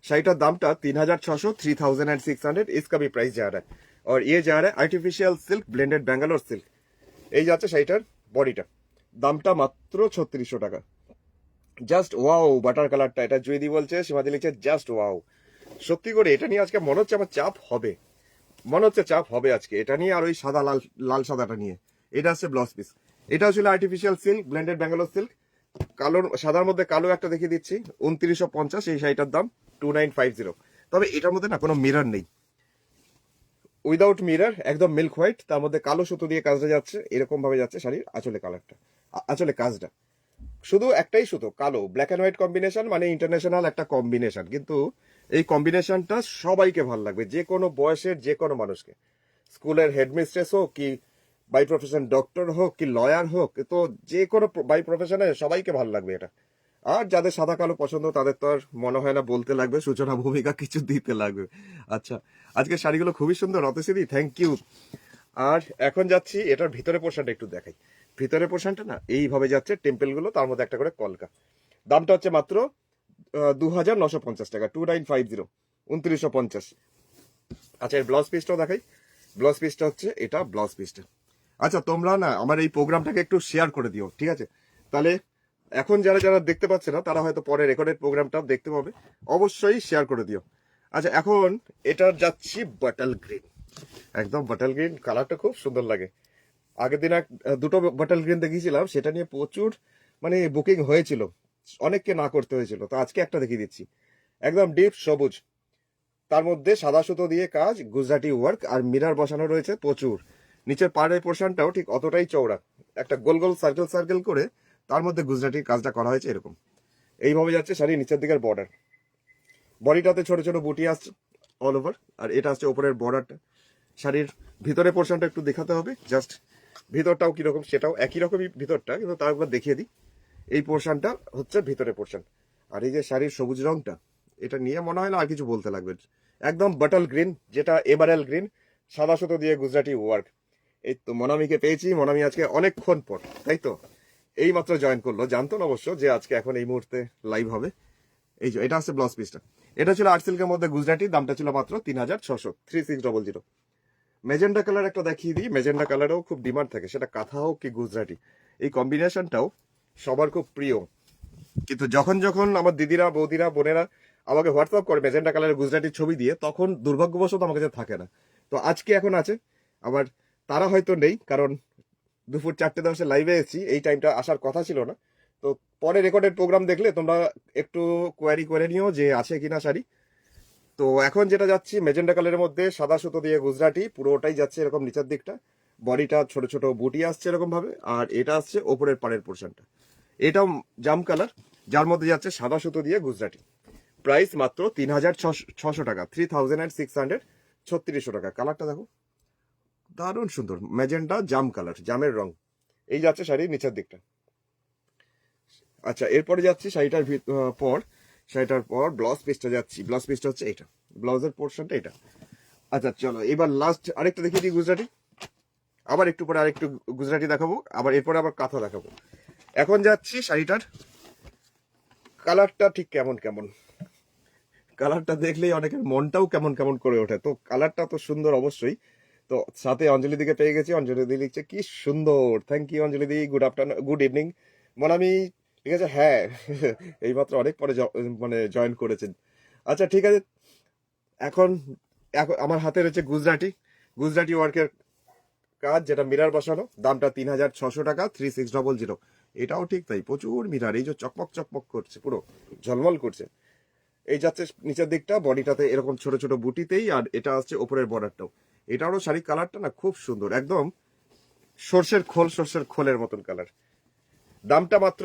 শাড়িটার দামটা 3600, 3600 इसका भी प्राइस जा रहा है। और ये जा रहा है artificial silk, blended Bangalore silk. এই যাচ্ছে শাড়িটার বডিটা, দামটা মাত্র 3600 টাকা। জাস্ট ওয়াও বাটার কালারটা, এটা জয়দি বলছে, সীমাদি লিখছে জাস্ট ওয়াও। সত্যি করে এটা নিয়ে আজকে মনে হচ্ছে আমার চাপ হবে, মনে হচ্ছে চাপ হবে আজকে এটা নিয়ে। আর ওই সাদা লাল, লাল সাদাটা নিয়ে। এটা হচ্ছে ব্লাউজ পিস। এটা ছিল artificial silk, blended Bangalore silk. কালোর সাদার মধ্যে কালো একটা দেখিয়ে দিচ্ছি, 2950 এই শাড়িটার দাম 2950। তবে এটার মধ্যে না কোনো মিরর নেই, উইদাউট মিরর, একদম মিল্ক হোয়াইট, তার মধ্যে কালো সুতো দিয়ে কাজটা যাচ্ছে, এরকম ভাবে যাচ্ছে শাড়ির আঁচলে কালারটা, আঁচলে কাজটা। শুধু একটাই সুতো কালো, ব্ল্যাক এন্ড হোয়াইট কম্বিনেশন, মানে ইন্টারন্যাশনাল একটা কম্বিনেশন। কিন্তু এই কম্বিনেশনটা সবাইকে ভালো লাগবে, যে কোনো বয়সের যে কোনো মানুষকে। স্কুলের হেডমিস্ট্রেস হোক, কি বাই প্রফেশন ডক্টর হোক, কি লয়ার হোক, তো যে কোনো বাই প্রফেশনে সবাইকে ভালো লাগবে এটা। আর যাদের সাদা কালো পছন্দ তাদের তো আর মনে হয় না বলতে লাগবে, সূচনা ভূমিকা কিছু দিতে লাগবে। আচ্ছা, আজকে শাড়িগুলো খুবই সুন্দর, অতসিদি থ্যাংক ইউ। আর এখন যাচ্ছি এটার ভিতরে পোর্শনটা একটু দেখাই। ভিতরে পোর্শনটা না এইভাবে যাচ্ছে, টেম্পেল গুলো, তার মধ্যে একটা করে কলকা। দামটা হচ্ছে মাত্র 2950 টাকা, 2950, 2950। আচ্ছা, এর ব্লাউজ পিসটাও দেখাই। ব্লাউজ পিসটা হচ্ছে এটা, ব্লাউজ পিসটা। আচ্ছা, তোমরা না আমার এই প্রোগ্রামটাকে একটু শেয়ার করে দিও, ঠিক আছে? তাহলে এখন যারা যারা দেখতে পাচ্ছে না তারা হয়তো পরে রেকর্ডেড প্রোগ্রামটা দেখতে পাবে, অবশ্যই শেয়ার করে দিও। আচ্ছা, এখন এটা যাচ্ছি বাটাল গ্রিন, একদম বাটাল গ্রিন কালারটা খুব সুন্দর লাগে। আগের দিন দুটো বটল গ্রিন দেখিয়েছিলাম, সেটা নিয়ে প্রচুর মানে বুকিং হয়েছিল, অনেককে না করতে হয়েছিল। তো আজকে একটা দেখিয়ে দিচ্ছি, একদম ডিপ সবুজ, তার মধ্যে সাদা সুতো দিয়ে কাজ, গুজরাটি ওয়ার্ক, আর মিরর বসানো রয়েছে প্রচুর। নিচের পাড়ের পোর্শনটাও ঠিক অতটাই চওড়া, একটা গোল গোল সার্কেল সার্কেল করে তার মধ্যে গুজরাটির কাজটা করা হয়েছে এরকম। এইভাবে যাচ্ছে শাড়ি নিচের দিকের বর্ডার, বডিটাতে ছোট ছোট বুটি আসছে অল ওভার, আর এটা আসছে ওপরের বর্ডারটা। শাড়ির ভিতরের পোর্শনটা একটু দেখাতে হবে, জাস্ট ভিতরটাও কিরকম সেটাও একই রকমই ভিতরটা, কিন্তু তার একবার দেখিয়ে দিই। এই পোর্শনটা হচ্ছে ভিতরের পোর্শন। আর এই যে শাড়ির সবুজ রংটা, এটা নিয়ে মনে হয় না আর কিছু বলতে লাগবে। একদম বটল গ্রিন, যেটা এমারেল গ্রিন, সাদা সুতো দিয়ে গুজরাটি ওয়ার্ক। এই তো মনামিকে পেয়েছি, মনামি আজকে অনেকক্ষণ পর, তাই তো এই মাত্র জয়েন করলো, জানতো না অবশ্য যে আজকে এখন এই মুহূর্তে লাইভ হবে। এই যে এটা হচ্ছে ব্লাউজ পিসটা, এটা ছিল আর্ট সিল্কের মধ্যে গুজরাটি, দামটা ছিল মাত্র 3600, 3600। মেজেন্ডা কালার একটা দেখিয়ে দিই, মেজেন্ডা কালারও খুব ডিমান্ড থাকে, সেটা কাঁথা হোক কি গুজরাটি, এই কম্বিনেশনটাও সবার খুব প্রিয়। কিন্তু যখন যখন আমার দিদিরা, বৌদিরা, বোনেরা আমাকে হোয়াটসঅ্যাপ করে মেজেন্ডা কালারের গুজরাটির ছবি দিয়ে, তখন দুর্ভাগ্যবশত আমার কাছে থাকে না। তো আজকে এখন আছে, আবার তারা হয়তো নেই, কারণ দুপুর 4:10 লাইভে এসেছি, এই টাইমটা আসার কথা ছিল না। তো পরে রেকর্ডেড প্রোগ্রাম দেখলে তোমরা একটু কোয়ারি করে নিও যে আছে কিনা শাড়ি। তো এখন যেটা যাচ্ছি মেজেন্ডা কালারের মধ্যে সাদা সুতো দিয়ে গুজরাটি, পুরোটাই যাচ্ছে এরকম নিচের দিকটা, বডিটা ছোট ছোট বুটি আসছে এরকম ভাবে, আর এটা আসছে ওপরের পাড়ের পোর্শনটা, এটাও জাম কালার, যার মধ্যে যাচ্ছে সাদা সুতো দিয়ে গুজরাটি। প্রাইস মাত্র 3600 টাকা, 3600, 3600 টাকা। কালারটা দেখো, দারুণ সুন্দর, ম্যাজেন্ডা জাম কালার, জামের রং। এই যাচ্ছে শাড়ির নিচের দিকটা। আচ্ছা, এরপরে যাচ্ছি শাড়িটার পর ব্লাউজ পিসটা যাচ্ছি। ব্লাউজ পিসটা হচ্ছে এটা, ব্লাউজের পোর্শনটা এটা। আচ্ছা চলো, এবার লাস্ট আরেকটা দেখিয়ে দিই গুজরাটি, আবার একটু পরে আরেকটু গুজরাটি দেখাবো, আবার এরপরে আবার কাঁথা দেখাবো। এখন যাচ্ছি শাড়িটার কালারটা ঠিক কেমন কেমন, কালারটা দেখলেই অনেকের মনটাও কেমন কেমন করে ওঠে। তো কালারটা তো সুন্দর অবশ্যই। তো সাথে অঞ্জলি দিকে পেয়ে গেছি, অঞ্জলি দি লিখছে কি সুন্দর, থ্যাংক ইউ অঞ্জলি দি, good afternoon, good evening Monami. ঠিক আছে, হ্যাঁ এইমাত্র অনেক পরে মানে জয়েন করেছেন। আচ্ছা ঠিক আছে, এখন এখন আমার হাতে রয়েছে গুজরাটি, গুজরাটি ওয়ার্কের কাজ, যেটা মিরার বসানো, দামটা 3600 টাকা, 3600। এটাও ঠিক তাই, প্রচুর মিরার, এই যে চকমক চকমক করছে, পুরো ঝলমল করছে। এই যাচ্ছে নিচের দিকটা, বডিটাতে এরকম ছোট ছোট বুটিতেই, আর এটা হচ্ছে ওপরের বর্ডারটাও। এটারও শাড়ির কালারটা না খুব সুন্দর, একদম সর্ষের খোল, সর্ষের খোলের মতন কালার। দামটা মাত্র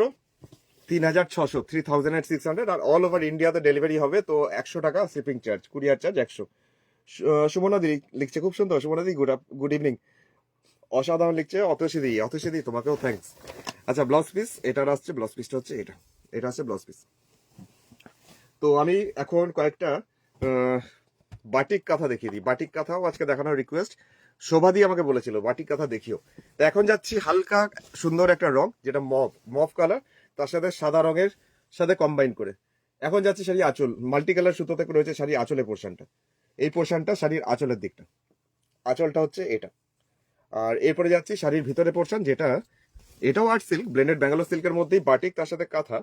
3600, 3600, আর অল ওভার ইন্ডিয়াতে ডেলিভারি হবে। তো 100 টাকা শিপিং চার্জ, কুরিয়ার চার্জ 100। সুমনাদি লিখছে খুব সুন্দর, সুমনাদি গুড ইভিনিং, অসাধারণ লিখছে অতসিদি, অতসিদি তোমাকেও থ্যাঙ্কস। আচ্ছা ব্লাউজ পিস, এটার আসছে ব্লাউজ পিসটা হচ্ছে এটা, এটা হচ্ছে ব্লাউজ পিস। তো আমি এখন কয়েকটা বাটিক কাঁথা দেখিয়ে দিই। বাটিক কাঁথাও আজকে দেখানোর রিকোয়েস্ট, শোভাদি আমাকে বলেছিল বাটিক কাঁথা দেখিও। তো এখন যাচ্ছি হালকা সুন্দর একটা রং, যেটা মভ মভ কালার, তার সাথে সাদা রঙের সাথে কম্বাইন করে। এখন যাচ্ছি শাড়ি আঁচল, মাল্টি কালার সুতোতে রয়েছে শাড়ি আঁচলের পোর্শনটা, এই পোর্শনটা শাড়ির আঁচলের দিকটা, আঁচলটা হচ্ছে এটা। আর এরপরে যাচ্ছি শাড়ির ভিতরে পোর্শন, যেটা এটাও আর্ট সিল্ক, ব্লেন্ডেড ব্যাঙ্গালোর সিল্কের মধ্যেই বাটিক, তার সাথে কাঁথা।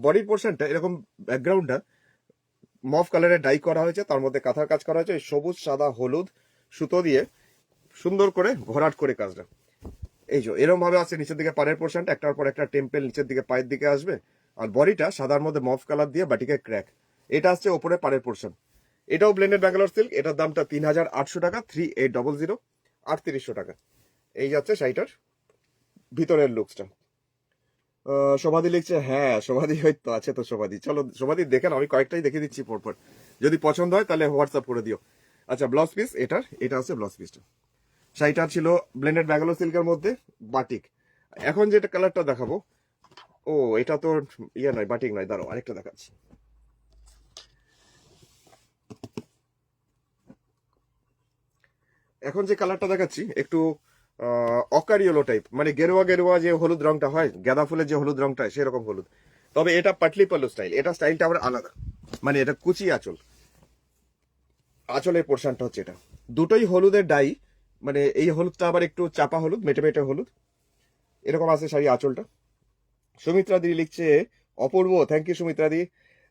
বডির পোর্শনটা এরকম, ব্যাকগ্রাউন্ডটা মভ কালারের ডাই করা হয়েছে, তার মধ্যে কাঁথার কাজ করা হয়েছে সবুজ সাদা হলুদ সুতো দিয়ে, সুন্দর করে ভরাট করে কাজটা। এই যে এরকম ভাবে আছে নিচের দিকে পাড়ের পোর্শনটা, একটার পর একটা টেম্পেল নিচের দিকে পায়ের দিকে আসবে, আর বডিটা সাদার মধ্যে মভ কালার দিয়ে বাটিকে ক্র্যাক। এটা আসছে ওপরে পাড়ের পোর্শন, এটাও ব্লেন্ডেড ব্যাঙ্গালোর সিল্ক, এটার দামটা 3800 টাকা, 3800, 3800 টাকা। এই যাচ্ছে শাড়িটার ভিতরের লুকসটা। সমাধি লিখছে, হ্যাঁ সমাধি হয়তো আছে। তো সমাধি, চলো সমাধি দেখেন, আমি কয়েকটাই দেখে দিচ্ছি পরপর, যদি পছন্দ হয় তাহলে হোয়াটসঅ্যাপ করে দিও। আচ্ছা ব্লাউজ পিস এটার, এটা হচ্ছে ব্লাউজ পিসটা। শাড়িটা ছিল ব্লেন্ডেড ব্যাঙ্গালোর সিল্কের মধ্যে বাটিক। এখন যেটা কালারটা দেখাবো, ও এটা তো ইয়ে নয়, বাটিক নয়, দাঁড়াও আরেকটা দেখাচ্ছি। এখন যে কালারটা দেখাচ্ছি একটু অকারিয়েলো টাইপ, মানে গেরুয়া গেরুয়া যে হলুদ রংটা হয়, গাঁদা ফুলের যে হলুদ রংটা হয় সেরকম হলুদ। তবে এটা পাটলি পাল্লু স্টাইল, এটা স্টাইলটা আবার আলাদা, মানে এটা কুচি আঁচল, আঁচলের পোর্শনটা হচ্ছে এটা। দুটোই হলুদের ডাই, মানে এই হলুদটা আবার একটু চাপা হলুদ, মেটে মেটে হলুদ, এরকম আছে শাড়ি আঁচলটা। সুমিত্রা দি লিখছে অপূর্ব, থ্যাংক ইউ সুমিত্রা দি,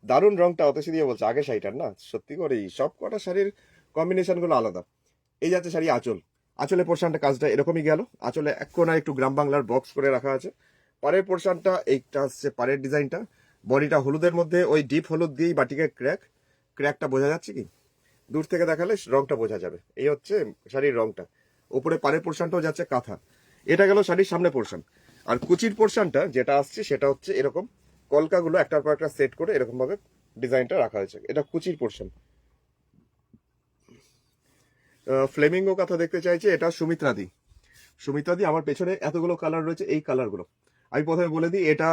দারুণ রংটা অতসী দিয়ে বলছে আগে শাড়িটার না, সত্যি করেই সব কটা শাড়ির কম্বিনেশন গুলো আলাদা। এই যাচ্ছে শাড়ি আঁচল, আঁচলের পোর্শনটা কাজটা এরকমই গেল। আঁচলে এক কোনায় একটু গ্রাম বাংলার বক্স করে রাখা আছে। পাড়ের পোর্শনটা এইটা হচ্ছে পাড়ের ডিজাইনটা। বডিটা হলুদের মধ্যে ওই ডিপ হলুদ দিয়েই বাটিকের ক্র্যাকটা বোঝা যাচ্ছে কি? দূর থেকে দেখালে রংটা বোঝা যাবে। এই হচ্ছে শাড়ির রংটা। উপরে পাড়ের পোর্শনটাও যাচ্ছে কাঁথা। এটা গেল শাড়ির সামনে পোর্শন। আর কুচির পোর্শনটা যেটা আসছে সেটা হচ্ছে এরকম কলকাগুলো একটার পর একটা সেট করে এরকম ভাবে ডিজাইনটা রাখা হয়েছে। এটা কুচির পোর্শন। ফ্লেমিঙ্গো কথা দেখতে চাইছে, এটা সুমিত্রাদি আমার পেছনে এতগুলো কালার রয়েছে, এই কালারগুলো আমি প্রথমে বলে দিই। এটা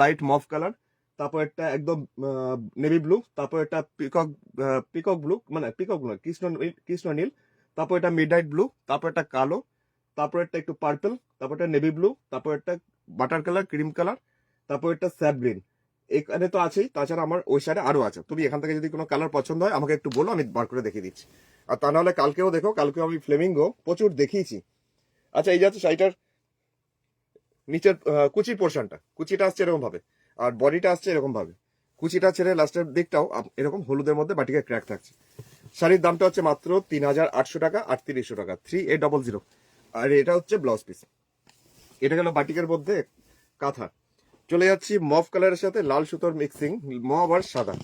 লাইট মভ কালার, তারপর একটা একদম নেভি ব্লু, তারপর একটা পিকক ব্লু, মানে পিকক ব্লু কৃষ্ণ নীল, তারপর এটা মিডনাইট ব্লু, তারপর একটা কালো, তারপর একটা একটু পার্পল, তারপর একটা নেভি ব্লু, তারপর একটা বাটার কালার ক্রিম কালার, তারপর একটা স্যাপ গ্রিন। এখানে তো আছেই, তাছাড়া আমার ওই সাইডে আরো আছে। তুমি এখান থেকে যদি কোনো কালার পছন্দ হয় আমাকে একটু বলো, আমি বার করে দেখিয়ে দিচ্ছি। আর তা নাহলে কালকেও দেখো, কালকেও আমি ফ্লেমিঙ্গো প্রচুর দেখিয়েছি। আচ্ছা, এই যাচ্ছে শাড়িটার নিচের কুচির পোর্শনটা। কুচিটা আসছে এরকম ভাবে, আর বডিটা আসছে এরকম ভাবে। কুচিটা ছেড়ে লাস্টের দিকটাও এরকম হলুদের মধ্যে বাটিকে ক্র্যাক থাকছে। শাড়ির দামটা হচ্ছে মাত্র 3800 টাকা, 3800 টাকা, 3800। আর এটা হচ্ছে ব্লাউজ পিস। এটা গেল বাটিকের মধ্যে কাঁথা। চলে যাচ্ছি মভ কালারের সাথে লাল সুতোর মিক্সিং, মভ আর সাদা।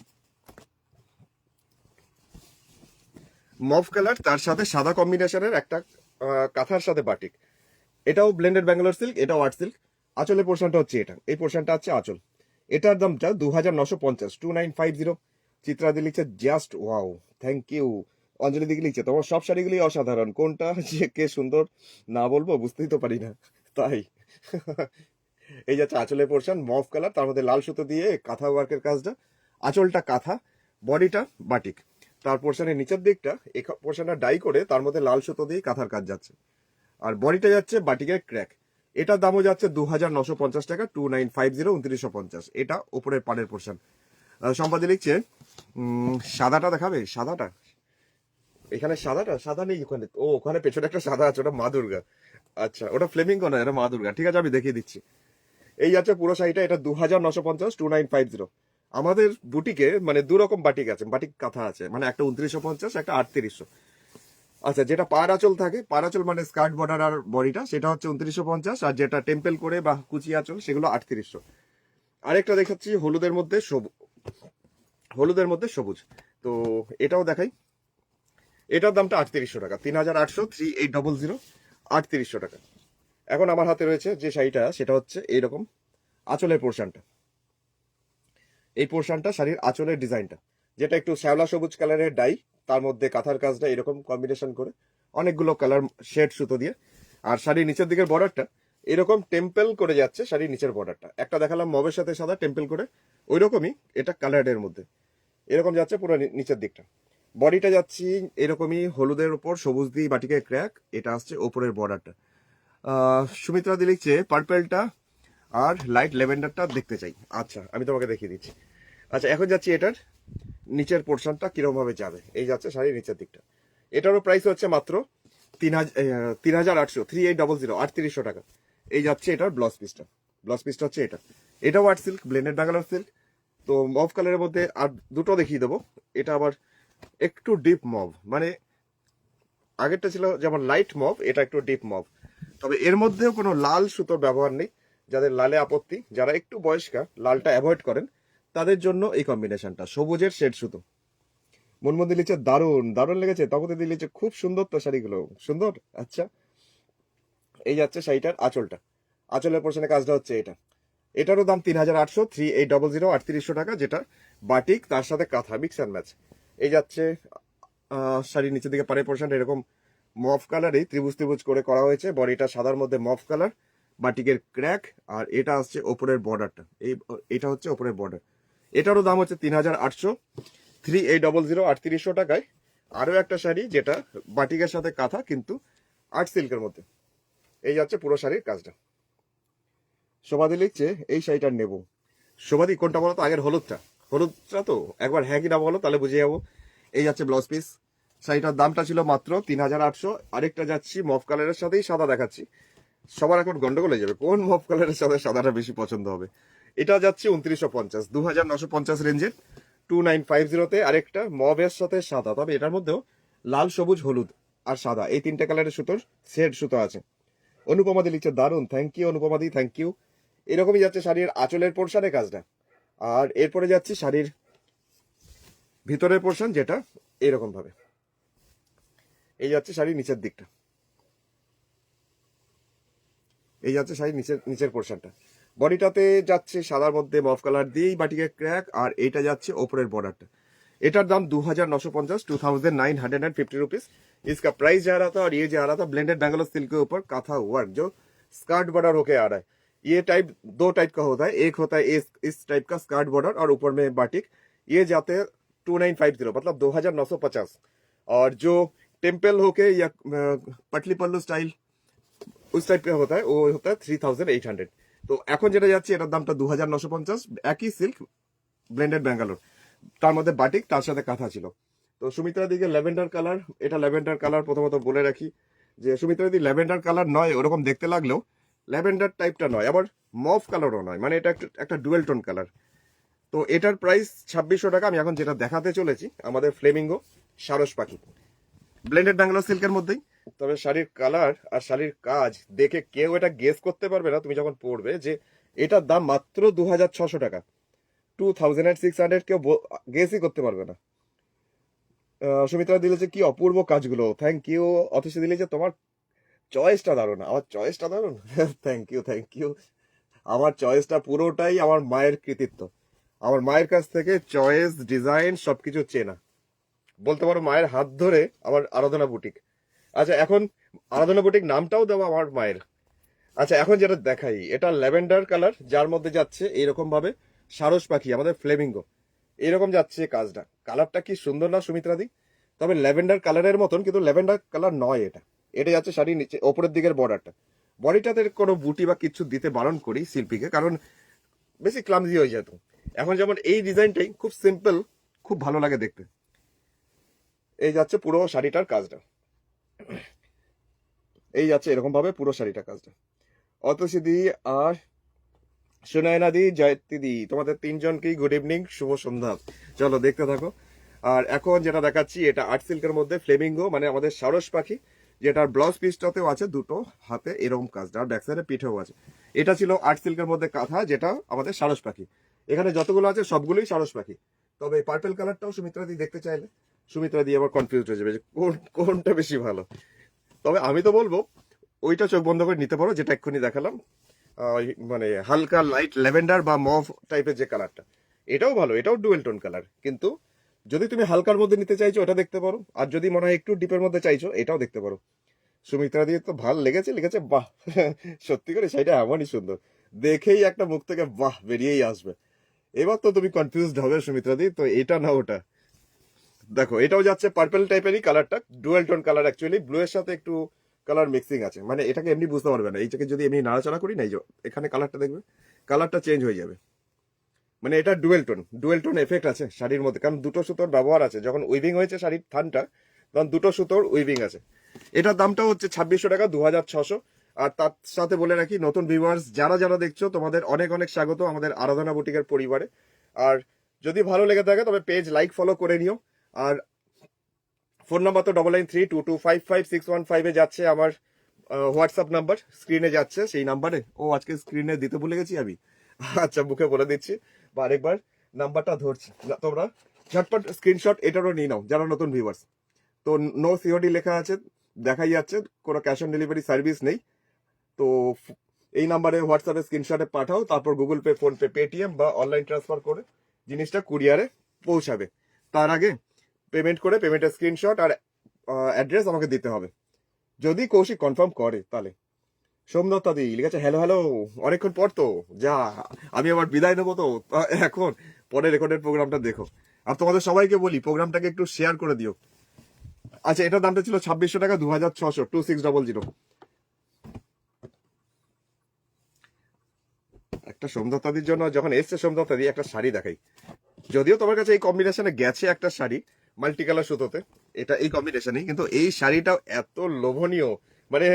মভ কালার তার সাথে সাদা কম্বিনেশনের একটা কাঁথার সাথে বাটিক। এটাও ব্লেন্ডেড ব্যাঙ্গালোর সিল্ক, এটাও আর্ট সিল্ক। আঁচলের পোর্শনটা হচ্ছে এটা, এই পোর্শনটা হচ্ছে আঁচল। এটার দামটা 2950, 2950। চিত্রাদি লিখছে জাস্ট ওয়াও, থ্যাংক ইউ। অঞ্জলি দিকে লিখছে তোমার সব শাড়িগুলি অসাধারণ, কোনটা যে কে সুন্দর না বলবো বুঝতেই তো পারি না, তাই। এই যাচ্ছে আঁচলের পোর্শন, মভ কালার, তার মধ্যে লাল সুতো দিয়ে কাঁথা ওয়ার্কের কাজটা। আঁচলটা কাঁথা, বডিটা বাটিক। তার পোর্শনের নিচের দিকটা এই পোর্শনটা ডাই করে তার মধ্যে লাল সুতো দিয়ে কাঁথার কাজ যাচ্ছে। আর বডিটা যাচ্ছে বাটিকের ক্র্যাক। এটার দামও যাচ্ছে 2950 টাকা, 2950, 2950। এটা উপরের পাড়ের পোর্শন। সম্পাদি লিখছে সাদাটা দেখাবে, সাদাটা এখানে, সাদা নেই ওখানে। ও, ওখানে পেছনে একটা সাদা আছে, ওটা মা দুর্গা। আচ্ছা, ওটা ফ্লেমিঙ্গো না, এটা মা দুর্গা। ঠিক আছে, আমি দেখিয়ে দিচ্ছি। এই আছে পুরো শাড়িটা, এটা 2950, 2950। আমাদের বুটিকে মানে দু রকম বাটিক আছে, বাটিক কাঁথা আছে, মানে একটা 2950, একটা 3800। আচ্ছা, যেটা পাড় আঁচল থাকে, পাড় আঁচল মানে স্কার্ট বর্ডার আর বডিটা, সেটা হচ্ছে 2950। আর যেটা টেম্পেল করে বা কুচি আঁচল সেগুলো 3800। আরেকটা দেখাচ্ছি হলুদের মধ্যে সবুজ। তো এটাও দেখাই। এটার দামটা 3800 টাকা, 3800, 3800, 3800 টাকা। এখন আমার হাতে রয়েছে যে শাড়িটা, সেটা হচ্ছে এইরকম আঁচলের পোর্শনটা। এই পোর্শনটা শাড়ির আঁচলের ডিজাইনটা, যেটা একটু শ্যাওলা সবুজ কালারের ডাই, তার মধ্যে কাঁথার কাজটা এরকম কম্বিনেশন করে অনেকগুলো কালার শেড সুতো দিয়ে। আর শাড়ির নিচের দিকের বর্ডারটা এরকম টেম্পেল করে যাচ্ছে। শাড়ির নিচের বর্ডারটা একটা দেখালাম মবের সাথে সাদা টেম্পেল করে, ওই রকমই এটা কালারের মধ্যে এরকম যাচ্ছে পুরো নিচের দিকটা। বডিটা যাচ্ছি এরকমই হলুদের উপর সবুজ দিয়ে বাটিকে ক্র্যাক। এটা আসছে ওপরের বর্ডারটা। সুমিত্রা দি লিখছে পার্পেলটা আর লাইট লেভেন্ডারটা দেখতে চাই। আচ্ছা, আমি তোমাকে দেখিয়ে দিচ্ছি। আচ্ছা, এখন যাচ্ছি এটার নিচের পোর্শনটা কিরকম ভাবে যাবে। এই যাচ্ছে শাড়ির নিচের দিকটা। এটারও প্রাইস হচ্ছে মাত্র 3800, 3800, 3800 টাকা। এই যাচ্ছে এটার ব্লাউজ পিসটা হচ্ছে এটা। এটাও art silk, blended Bangalore silk. তো মভ কালারের মধ্যে আর দুটো দেখিয়ে দেবো। এটা আবার একটু ডিপ মভ, মানে আগেরটা ছিল যেমন লাইট মভ, এটা একটু ডিপ মভ। তবে এর মধ্যেও কোনো লাল সুতোর ব্যবহার নেই। যাদের লালে আপত্তি, যারা একটু বয়স্কা, লালটা অ্যাভয়েড করেন, তাদের জন্য এই কম্বিনেশনটা সবুজের শেড সুতো। মনমন্দির লিখছে দারুণ, দারুণ লেগেছে। তপতি লিখছে খুব সুন্দর, তো শাড়িগুলো সুন্দর। আচ্ছা, এই যাচ্ছে শাড়িটার আঁচলটা। আঁচলের পোর্শনে কাজটা হচ্ছে এটা। এটারও দাম 3800, 3800, 3800 টাকা, যেটা বাটিক তার সাথে কাঁথা মিক্স অ্যান্ড ম্যাচ। এই যাচ্ছে শাড়ির নিচের দিকে পাড়ের পোর্শনটা এরকম মফ কালারে ত্রিভুজ ত্রিভুজ করে করা হয়েছে। বডিটা সাদার মধ্যে মফ কালার, বাটিকের ক্র্যাক। আর এটা আসছে ওপরের বর্ডারটা, এটা হচ্ছে ওপরের বর্ডার। এটারও দাম হচ্ছে 3800, 3800, 3800 টাকায়। আরো একটা শাড়ি যেটা বাটিকের সাথে কাঁথা কিন্তু আর্ট সিল্কের মধ্যে। এই যাচ্ছে পুরো শাড়ির কাজটা। শোভাদি লিখছে এই শাড়িটা নেব। শোভাদি কোনটা বলো তো, আগের হলুদটা তো একবার হ্যাঁ কি না বলো, তাহলে বুঝে যাবো। এই যাচ্ছে ব্লাউজ পিস। শাড়িটার দামটা ছিল মাত্র 3800। আরেকটা যাচ্ছি মফ কালারের সাথেই সাদা দেখাচ্ছি। সবার এখন গন্ডগোল হয়ে যাবে কোন মফ কালারের সাথে সাদাটা বেশি পছন্দ হবে। এটা যাচ্ছে 2950, 2950 রেঞ্জের, 2950 তে। আরেকটা মবের সাথে সাদা, তবে এটার মধ্যেও লাল সবুজ হলুদ আর সাদা, এই তিনটে কালারের সুতোর সেট সুতো আছে। অনুপমাদি লিখছে দারুন, থ্যাংক ইউ অনুপমাদি, থ্যাংক ইউ। এরকমই যাচ্ছে শাড়ির আঁচলের পোর্শনের কাজটা। আর এরপরে যাচ্ছি শাড়ির ভিতরের পোর্শন, যেটা এরকম ভাবে। এই যাচ্ছে শাড়ির নিচের দিকটা, এই যাচ্ছে শাড়ির নিচের পোর্শনটা। বডিটাতে যাচ্ছে সাদার মধ্যে মফ কালার দিয়েই বাটিকে ক্র্যাক, আর এটা যাচ্ছে ওপরের বর্ডারটা। एटार दाम 2950 2950 रुपीज। इसका प्राइस जा रहा था, और ये जा रहा था ब्लेंडेड बैंगलोर सिल्क के ऊपर काथा वर्क जो स्कर्ट बॉर्डर होके आ रहा है। ये टाइप दो टाइप का होता है, एक होता है इस टाइप का स्कर्ट बॉर्डर और ऊपर में बाटिक, ये जाते हैं 2950 मतलब 2950। और जो टेम्पल होके या पटली पल्लू स्टाइल उस टाइप का होता है वो होता है 3800। তো এখন যেটা যাচ্ছে এটার দামটা 2950, একই সিল্ক ব্লেন্ডেড ব্যাঙ্গালোর, তার মধ্যে বাটিক, তার সাথে কাঁথা ছিল। তো সুমিত্রা দিকে ল্যাভেন্ডার কালার, এটা ল্যাভেন্ডার কালার প্রথমত বলে রাখি যে সুমিত্রা দি ল্যাভেন্ডার কালার নয় ওরকম দেখতে লাগলেও, ল্যাভেন্ডার টাইপটা নয়, আবার মফ কালারও নয়, মানে এটা একটা ডুয়েল টোন কালার। তো এটার প্রাইস 2600 টাকা। আমি এখন যেটা দেখাতে চলেছি আমাদের ফ্লেমিঙ্গো সারস পাখি ব্লেন্ডেড ব্যাঙ্গালোর সিল্কের মধ্যেই। তবে শাড়ির কালার আর শাড়ির কাজ দেখে কেউ এটা গেস করতে পারবে না তুমি যখন পড়বে যে এটার দাম মাত্র 2600 টাকা। 2600 কেউ গেসই করতে পারবে না। সুমিত্রা দিলে যে কি অপূর্ব কাজগুলো, থ্যাংক ইউ। অথচ দিলে যে তোমার চয়েসটা দারুণ, আমার চয়েসটা দারুণ, থ্যাংক ইউ থ্যাংক ইউ। আমার চয়েসটা পুরোটাই আমার মায়ের কৃতিত্ব, আমার মায়ের কাছ থেকে চয়েস ডিজাইন সবকিছু চেনা, বলতে পারো মায়ের হাত ধরে আমার আরাধনা বুটিক। আচ্ছা, এখন আরাধনা বুটিক নামটাও দেওয়া আমার মায়ের। আচ্ছা, এখন যেটা দেখাই এটা ল্যাভেন্ডার কালার, যার মধ্যে যাচ্ছে এইরকম ভাবে সারস পাখি আমাদের ফ্লেমিঙ্গো, এরকম যাচ্ছে কাজটা। কালারটা কি সুন্দর না সুমিত্রা দি? তবে ল্যাভেন্ডার কালারের মতন, কিন্তু ল্যাভেন্ডার কালার নয় এটা। এটা যাচ্ছে শাড়ির নিচে ওপরের দিকের বর্ডারটা। বডিটাতে কোনো বুটি বা কিছু দিতে বারণ করি শিল্পীকে, কারণ বেশি ক্লামজি হয়ে যেত। এখন যেমন এই ডিজাইনটাই খুব সিম্পল, খুব ভালো লাগে দেখতে। এই যাচ্ছে পুরো শাড়িটার কাজটা, এই যাচ্ছে এরকম ভাবে পুরো শাড়িটার কাজটা। অতসী দি আর সুনয়না দি, জয়তী দি, তোমাদের তিনজনকেই গুড ইভিনিং, শুভ সন্ধ্যা। চলো দেখতে থাকো। আর এখন যেটা দেখাচ্ছি এটা আর্ট সিল্কের মধ্যে ফ্লেমিঙ্গো, মানে আমাদের সারস পাখি, যেটার ব্লাউজ পিসটাতেও আছে দুটো হাতে এরকম কাজটা, আর ব্যাক সাইডে পিঠেও আছে। এটা ছিল আর্ট সিল্কের মধ্যে কাঁথা, যেটা আমাদের সারস পাখি। এখানে যতগুলো আছে সবগুলোই সারস পাখি। তবে পার্পেল কালারটাও সুমিত্রা দি দেখতে চাইলে, সুমিত্রা দি আবার কনফিউজ হয়ে যাবে যে কোনটা বেশি ভালো। তবে আমি তো বলবো ওইটা চোখ বন্ধ করে নিতে পারো, যেটা এক্ষুনি দেখালাম, মানে হালকা লাইট ল্যাভেন্ডার বা মভ টাইপের যে কালারটা, এটাও ভালো, এটাও ডুয়েল টোন কালার। কিন্তু যদি তুমি হালকার মধ্যে নিতে চাইছো ওটা দেখতে পারো, আর যদি মনে হয় একটু ডিপের মধ্যে চাইছো এটাও দেখতে পারো। সুমিত্রা দিয়ে তো ভাল লেগেছে বাহ, সত্যি করে সেটা এমনই সুন্দর, দেখেই একটা মুখ থেকে বাহ বেরিয়েই আসবে। এবার তো তুমি কনফিউজড হবে সুমিত্রা দি, তো এটা না ওটা। দেখো এটাও যাচ্ছে পার্পল টাইপেরই কালারটা, dual tone colour, actually blue এর সাথে একটু কালার মিক্সিং আছে, মানে এটাকে এমনি বুঝতে পারবে না, এইটাকে যদি এমনি নাড়াচাড়া করি না, এই যে এখানে কালারটা দেখবে, কালারটা চেঞ্জ হয়ে যাবে। মানে এটা ডুয়েল টোন এফেক্ট আছে শাড়ির মধ্যে, কারণ দুটো সুতোর ব্যবহার আছে, যখন উইভিং হয়েছে শাড়ির থানটা তখন দুটো সুতোর উইভিং আছে। এটার দামটা হচ্ছে 2600 টাকা, 2600। আর তার সাথে বলে রাখি নতুন ভিউয়ার্স যারা যারা দেখছো তোমাদের অনেক অনেক স্বাগত আমাদের আরাধনা বুটিকের পরিবারে। আর যদি ভালো লেগে থাকে তবে পেজ লাইক ফলো করে নিও। আর ফোন নাম্বার তো 9932255615 যাচ্ছে, আমার হোয়াটসঅ্যাপ নাম্বার স্ক্রিনে যাচ্ছে, সেই নাম্বারে। ও আজকে স্ক্রিনে দিতে ভুলে গেছি আমি, আচ্ছা মুখে বলে দিচ্ছি, বা আরেকবার নাম্বারটা ধরছি, তোমরা ঝটপট স্ক্রিনশট এটারও নিয়ে নাও যারা নতুন ভিউয়ার্স। তো নো সিওডি লেখা আছে, দেখাই যাচ্ছে কোনো ক্যাশ অন ডেলিভারি সার্ভিস নেই। তো এই নাম্বারে হোয়াটসঅ্যাপে স্ক্রিনশটে পাঠাও, তারপর Google pay, phone pay, Paytm বা অনলাইন ট্রান্সফার করে জিনিসটা কুরিয়ারে পৌঁছাবে। তার আগে পেমেন্ট করে পেমেন্টের স্ক্রিনশট আর অ্যাড্রেস আমাকে দিতে হবে। যদি কৌশিক কনফার্ম করে তাহলে। সোমদত্তা দি লিখেছে হ্যালো হ্যালো, অনেকক্ষণ পর তো, যা আমি আবার বিদায় নেবো তো এখন, পরে রেকর্ডের প্রোগ্রামটা দেখো। আর তোমাদের সবাইকে বলি প্রোগ্রামটাকে একটু শেয়ার করে দিও। আচ্ছা, এটার দামটা ছিল 2600 টাকা, 2600, 2600। একটা সোমদত্তাদির জন্য যখন এসছে সোমদত্তাদি একটা শাড়ি দেখাই, যদিও তোমার কাছে এই কম্বিনেশনে গেছে একটা শাড়ি মাল্টি কালার সুতোতে, এটা এই কম্বিনেশনে, কিন্তু এই শাড়িটাও এত লোভনীয়, মানে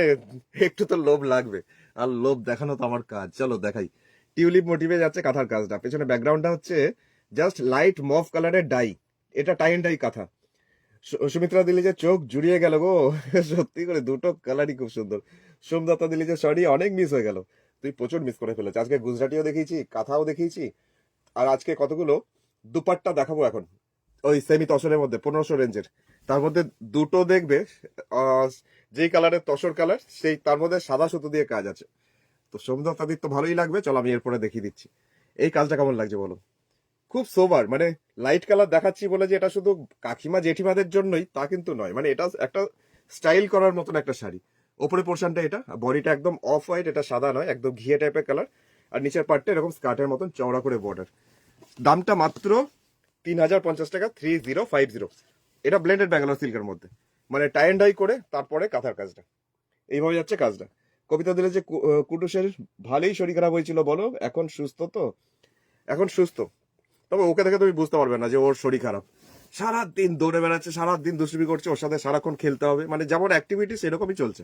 একটু তো লোভ লাগবে, আর লোভ দেখানো তো আমার কাজ। চলো দেখাই। টিউলিপ মোটিভে যাচ্ছে কাঁথার কাজটা, পেছনে ব্যাকগ্রাউন্ডটা হচ্ছে জাস্ট লাইট মভ কালারের ডাই, এটা টাই এন্ড ডাই কাঁথা। সুমিত্রা দিলি যে চোখ জুড়িয়ে গেল গো। সত্যি করে দুটো কালারই খুব সুন্দর। সোমদত্তা দিলি যে সরি অনেক মিস হয়ে গেল। তুই প্রচুর মিস করে ফেলেছ। আজকে গুজরাটিও দেখিয়েছি, কাঁথাও দেখিয়েছি, আর আজকে কতগুলো দুপাট্টা দেখাবো এখন, ওই সেমি তসরের মধ্যে 1500 রেঞ্জের। তার মধ্যে দুটো দেখবে আহ, যেই কালারের তসর কালার, সেই তার মধ্যে সাদা সুতো দিয়ে কাজ আছে। তো সোমদত্তাদির তো ভালোই লাগবে, চল আমি এরপরে দেখিয়ে দিচ্ছি। এই কাজটা কেমন লাগছে বলো? খুব সোবার, মানে লাইট কালার দেখাচ্ছি বলে যে এটা শুধু কাকিমা জেঠিমাদের জন্যই তা কিন্তু নয়, মানে এটা একটা স্টাইল করার মতন একটা শাড়ি। ওপরে পোর্শনটা এটা, বডিটা একদম অফ হোয়াইট, এটা সাদা নয়, একদম ঘিয়ে টাইপের কালার। আর নিচের পার্টটা এরকম স্কার্টের মতন চওড়া করে বর্ডার। দামটা মাত্র 3050 টাকা, 3050। এটা ব্লেন্ডেড ব্যাঙ্গালোর সিল্কের মধ্যে, মানে টাই অ্যান্ড ডাই করে তারপরে কাঁথার কাজটা। এইভাবে যাচ্ছে কাজটা। কবিতা দিলে যে কুটুসের ভালোই শরীর খারাপ হয়েছিল বলো, এখন সুস্থ তো? এখন সুস্থ, তবে ওকে দেখে তুমি বুঝতে পারবে না যে ওর শরীর খারাপ। সারাদিন দৌড়ে বেড়াচ্ছে, সারাদিন দুষ্টুমি করছে, ওর সাথে সারাক্ষণ খেলতে হবে, মানে যেমন অ্যাক্টিভিটি সেরকমই চলছে।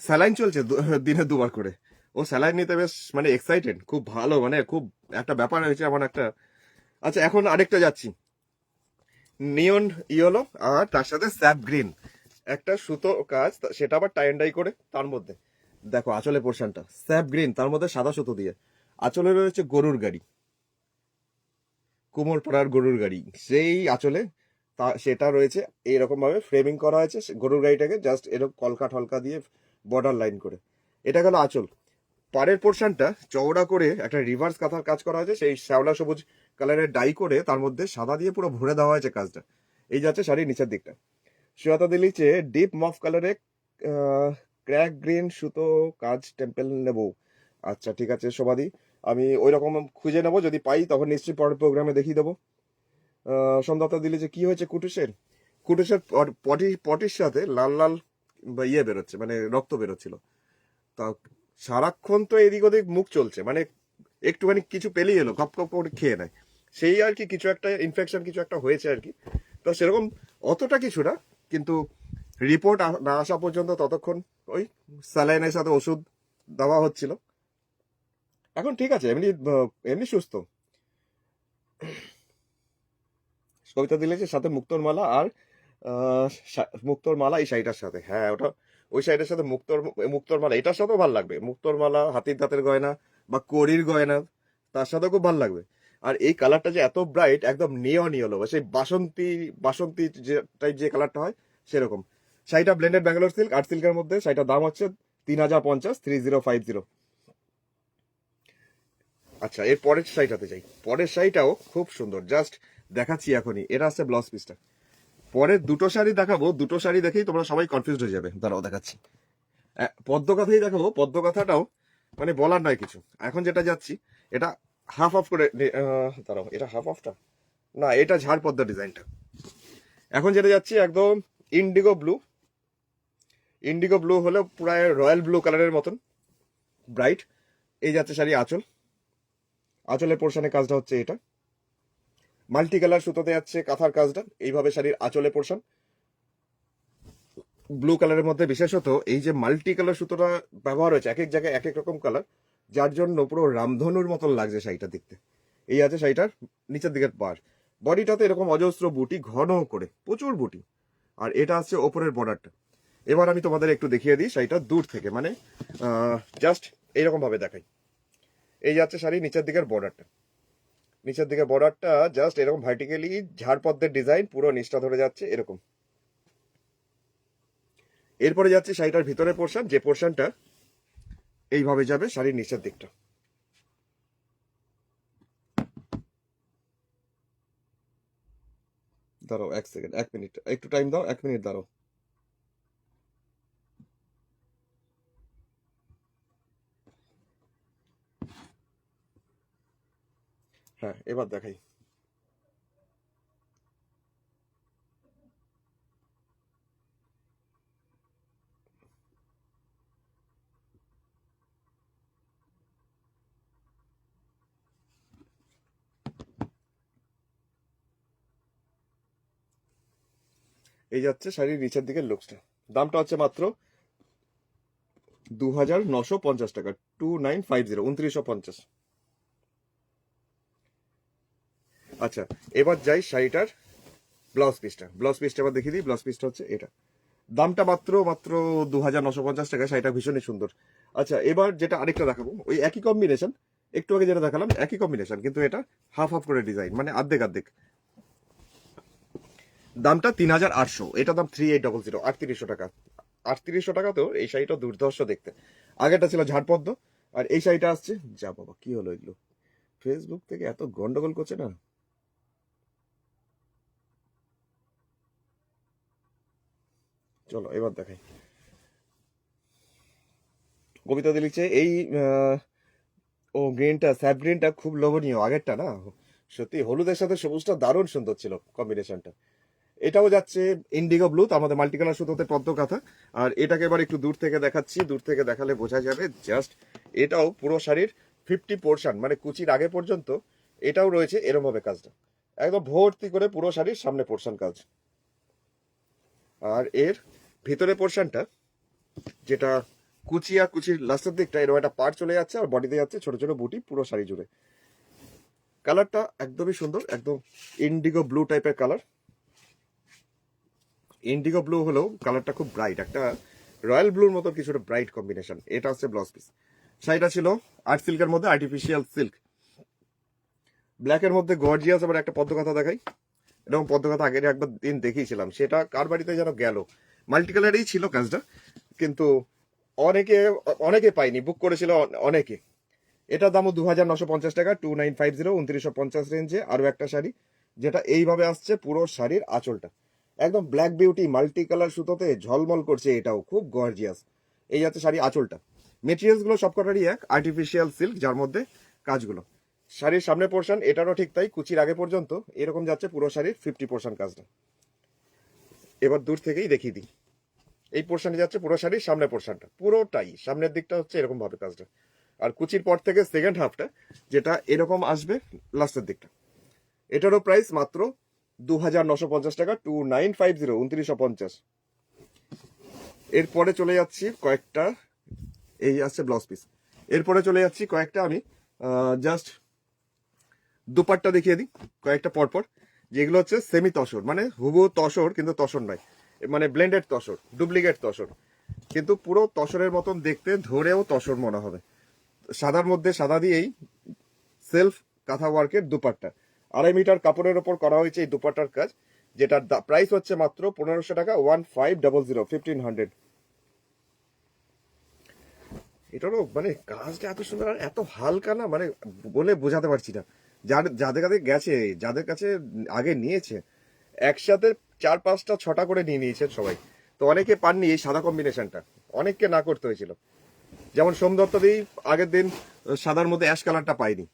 স্যালাইন চলছে দিনে 2বার করে। ও স্যালাইন নিতে বেশ মানে এক্সাইটেড, খুব ভালো, মানে খুব একটা ব্যাপার হয়েছে এমন একটা। আচ্ছা, এখন আরেকটা যাচ্ছি, নিয়ন ইয়েলো আর তার সাথে স্যাপ গ্রিন, একটা সুতো কাজ, সেটা আবার টাই অ্যান্ড ডাই করে তার মধ্যে। দেখো আঁচলের পোর্শনটা স্যাপ গ্রিন, তার মধ্যে সাদা সুতো দিয়ে। আঁচলে রয়েছে গরুর গাড়ি, কুমোর পাড়ার গরুর গাড়ি, সেই আঁচলে সেটা রয়েছে। এইরকম ভাবে ফ্রেমিং করা হয়েছে গরুর গাড়িটাকে, জাস্ট এরকম কলকা ঠলকা দিয়ে বর্ডার লাইন করে। এটা গেল আঁচল। পাড়ের পোর্শনটা চওড়া করে একটা রিভার্স কাঁথার কাজ করা হয়েছে, সেই শ্যাওলা সবুজ কালারের ডাই করে তার মধ্যে সাদা দিয়ে পুরো ভরে দেওয়া হয়েছে কাজটা। এই যাচ্ছে শাড়ির নিচের দিকটা। সুয়াতা দিলিচে ডিপ মফ কালারে ক্র্যাক গ্রিন সুতো কাজ টেম্পেল নেব। আচ্ছা ঠিক আছে শোভাদি, আমি ওই রকম খুঁজে নেবো, যদি পাই তখন নিশ্চয়ই পরের প্রোগ্রামে দেখিয়ে দেবো। সন্ধ্যাতা দিলে যে কি হয়েছে কুটুসের, কুটুসের পটির সাথে লাল লাল বা ইয়ে বেরোচ্ছে, মানে রক্ত বেরোচ্ছিল। তা সারাক্ষণ তো এদিক ওদিক মুখ চলছে, মানে একটুখানি কিছু পেলেই এলো গপ গপ করে খেয়ে নেয়, সেই আর কি কিছু একটা ইনফেকশন কিছু একটা হয়েছে আর কি। তো সেরকম অতটা কিছু না, কিন্তু রিপোর্ট না আসা পর্যন্ত ততক্ষণ ওই স্যালাইনের সাথে ওষুধ দেওয়া হচ্ছিল। এখন ঠিক আছে, এমনি এমনি সুস্থ। কবিতা দিলে যে সাথে মুক্তোর মালা আর মুক্তোর মালা এই শাড়িটার সাথে, হ্যাঁ ওটা ওই শাড়িটার সাথে মুক্তোর মালা এটার সাথেও ভালো লাগবে। মুক্তোর মালা, হাতির দাঁতের গয়না বা কড়ির গয়না তার সাথেও খুব ভালো লাগবে। আর এই কালারটা যে এত ব্রাইট, একদম নিয়ন ইয়েলো, সেই বাসন্তী বাসন্তী যে টাইপ যে কালারটা হয় সেরকম। শাড়িটা ব্লেন্ডেড ব্যাঙ্গালোর সিল্ক, আর্ট সিল্কের মধ্যে। শাড়িটার দাম হচ্ছে 3050, 3050। আচ্ছা, এর পরের শাড়িটাতে যাই। পরের শাড়িটাও খুব সুন্দর, জাস্ট দেখাচ্ছি এখনই। এটা আছে ব্লাউজ পিসটা। পরের দুটো শাড়ি দেখাবো, দুটো শাড়ি দেখেই তোমরা সবাই কনফিউজড হয়ে যাবে। দাঁড়াও দেখাচ্ছি। পদ্ম কথাই দেখাবো, পদ্ম কথাটাও মানে বলার নয় কিছু। এখন যেটা যাচ্ছি এটা হাফ অফ করে দাঁড়াও, এটা হাফ অফটা না, এটা ঝাড় পদ্মা ডিজাইনটা। এখন যেটা যাচ্ছি একদম ইন্ডিগো ব্লু। ইন্ডিগো ব্লু হলে প্রায় রয়্যাল ব্লু কালারের মতন ব্রাইট। এই যাচ্ছে শাড়ি আঁচল, আঁচলের পোর্শনে কাজটা হচ্ছে এটা মাল্টি কালার সুতোতে যাচ্ছে কাঁথার কাজটা। এইভাবে শাড়ির আঁচলে পোর্শন ব্লু কালারের মধ্যে, বিশেষত এই যে মাল্টি কালার সুতোটা ব্যবহার হয়েছে, এক এক জায়গায় এক এক রকম কালার, যার জন্য পুরো রামধনুর মতন লাগছে শাড়িটা দেখতে। এই আছে শাড়িটার নিচের দিকের পার। বডিটাতে এরকম অজস্র বুটি, ঘন করে প্রচুর বুটি। আর এটা আছে ওপরের বর্ডারটা। এবার আমি তোমাদের একটু দেখিয়ে দিই শাড়িটা দূর থেকে, মানে জাস্ট এইরকম ভাবে দেখাই। এই যাচ্ছে শাড়ি নিচের দিকের বর্ডারটা। নিচের দিকে বর্ডারটা জাস্ট এরকম ভার্টিক্যালি ঝাড়পদ্মের ডিজাইন, পুরো নিচটা ধরে যাচ্ছে এরকম। এরপরে যাচ্ছে শাড়িটার ভিতরে পোর্শন, যে পোর্শনটা এইভাবে যাবে শাড়ির নিচের দিকটা। দাঁড়াও 1 সেকেন্ড, 1 মিনিট, একটু টাইম দাও, 1 মিনিট দাঁড়াও। হ্যাঁ এবার দেখাই। এই যাচ্ছে শাড়ির নিচের দিকের লুকসটা। দামটা হচ্ছে মাত্র 2950 টাকা, 2950, 2950। আচ্ছা, এবার যাই শাড়িটার ব্লাউজ পিসটা আবার দেখিয়ে দিই। ব্লাউজ পিসটা হচ্ছে এটা, দামটা মাত্র মাত্র 2950 টাকা। শাড়িটা ভীষণই সুন্দর। আচ্ছা, এবার যেটা আরেকটা দেখাবো, ওই একই কম্বিনেশন, একটু আগে যেটা দেখালাম একই কম্বিনেশন, কিন্তু এটা হাফ হাফ করে ডিজাইন, মানে অর্ধেক অর্ধেক। দামটা 3800, এটা দাম 3800, 3800 টাকা। 3800 টাকাতেও এই শাড়িটা দুর্ধর্ষ দেখতে। আগেরটা ছিল ঝাড়পদ্ম, আর এই শাড়িটা আসছে, যা বাবা কি হলো এগুলো, ফেসবুক থেকে এত গন্ডগোল করছে না। চলো এবার দেখাই। কবিতা দিয়ে লিখছে এই ও গ্রিনটা, স্যাপ গ্রিনটা খুব লোভনীয়, আগেরটা না সত্যি হলুদের সাথে সবুজটা দারুণ সুন্দর ছিল কম্বিনেশনটা। এটাও যাচ্ছে ইন্ডিগো ব্লু, আমাদের মাল্টি কালার সুতোতে পদ্ম কাঁথা। আর এটাকে এবার একটু দূর থেকে দেখাচ্ছি, দূর থেকে দেখালে বোঝা যাবে জাস্ট। এটাও পুরো শাড়ির 50%, মানে কুচির আগে পর্যন্ত এটাও রয়েছে এরম ভাবে কাজটা, একদম ভর্তি করে পুরো শাড়ির সামনে পোর্শন কাজ। আর এর ভিতরে পোর্শনটা, যেটা কুচি আর কুচির লাস্টের দিকটা এরকম একটা পার চলে যাচ্ছে, আর বডিতে যাচ্ছে ছোট ছোট বুটি পুরো শাড়ি জুড়ে। কালারটা একদমই সুন্দর, একদম ইন্ডিগো ব্লু টাইপের কালার। ইন্ডিগো ব্লু হলেও কালারটা খুব ব্রাইট, একটা রয়্যাল ব্লুর মতো কিছুটা ব্রাইট কম্বিনেশন। এটা হচ্ছে ব্লাউজ পিস। শাড়িটা ছিল আর্ট সিল্কের মধ্যে, আর্টিফিশিয়াল সিল্ক, ব্ল্যাকের মধ্যে গর্জিয়াস। আবার একটা পদ্মকথা দেখাই, এরকম পদ্মকথা আগের একবার দিন দেখিয়েছিলাম, সেটা কার বাড়িতে যেন গেল, মাল্টি কালারেই ছিল কাজটা, কিন্তু অনেকে অনেকে পাইনি, বুক করেছিল অনেকে। এটার দামও 2950 টাকা, 2950, 2950 রেঞ্জে। আরো একটা শাড়ি যেটা এইভাবে আসছে, পুরো শাড়ির আঁচলটা একদম ব্ল্যাক বিউটি মাল্টি কালার সুতোতে ঝলমল করছে, এটাও খুব গর্জিয়াস। এই যাচ্ছে শাড়ি আঁচলটা। মেটেরিয়ালস গুলো সবকটারই এক, আর্টিফিশিয়াল সিল্ক, যার মধ্যে কাজগুলো। শাড়ির সামনে পোর্শন এটারও ঠিক তাই, কুচির আগে পর্যন্ত এরকম যাচ্ছে পুরো শাড়ির 50% কাজটা। এবার দূর থেকেই দেখিয়ে দিই, এই পোর্শনে যাচ্ছে পুরো শাড়ির সামনে পোর্শনটা, পুরোটাই সামনের দিকটা হচ্ছে এরকম ভাবে কাজটা। আর কুচির পর থেকে সেকেন্ড হাফটা যেটা এরকম আসবে লাস্টের দিকটা। এটারও প্রাইস মাত্র 2950 টাকা, 2950, 2950। এরপরে চলে যাচ্ছি কয়েকটা, এই আসছে ব্লাউজ পিস। এরপরে চলে যাচ্ছি কয়েকটা, আমি জাস্ট দুপাট্টা দেখিয়ে দিই কয়েকটা পরপর, যেগুলো হচ্ছে সেমি তসর, মানে হুবহু তসর কিন্তু তসর নয়, মানে ব্লেন্ডেড তসর, ডুপ্লিকেট তসর, কিন্তু পুরো তসরের মতন দেখতে, ধরেও তসর মনে হবে। সাদার মধ্যে সাদা দিয়েই সেলফ কাঁথা ওয়ার্কের দুপাট্টা, 2.5 মিটার কাপড়ের ওপর করা হয়েছে এই দুপাট্টার কাজ, যেটার প্রাইস হচ্ছে মাত্র 1500 টাকা, 1500, 1500। এটারও মানে কাজটা এত সুন্দর আর এত হালকা না, মানে বলে বোঝাতে পারছি না। যাদের কাছে গেছে, যাদের কাছে আগে নিয়েছে, একসাথে 4, 5টা, 6টা করে নিয়ে নিয়েছে সবাই। তো অনেকে পাননি এই সাদা কম্বিনেশনটা, অনেককে না করতে হয়েছিল। যেমন সোমদত্তদি আগের দিন সাদার মধ্যে অ্যাশ কালারটা পাইনি।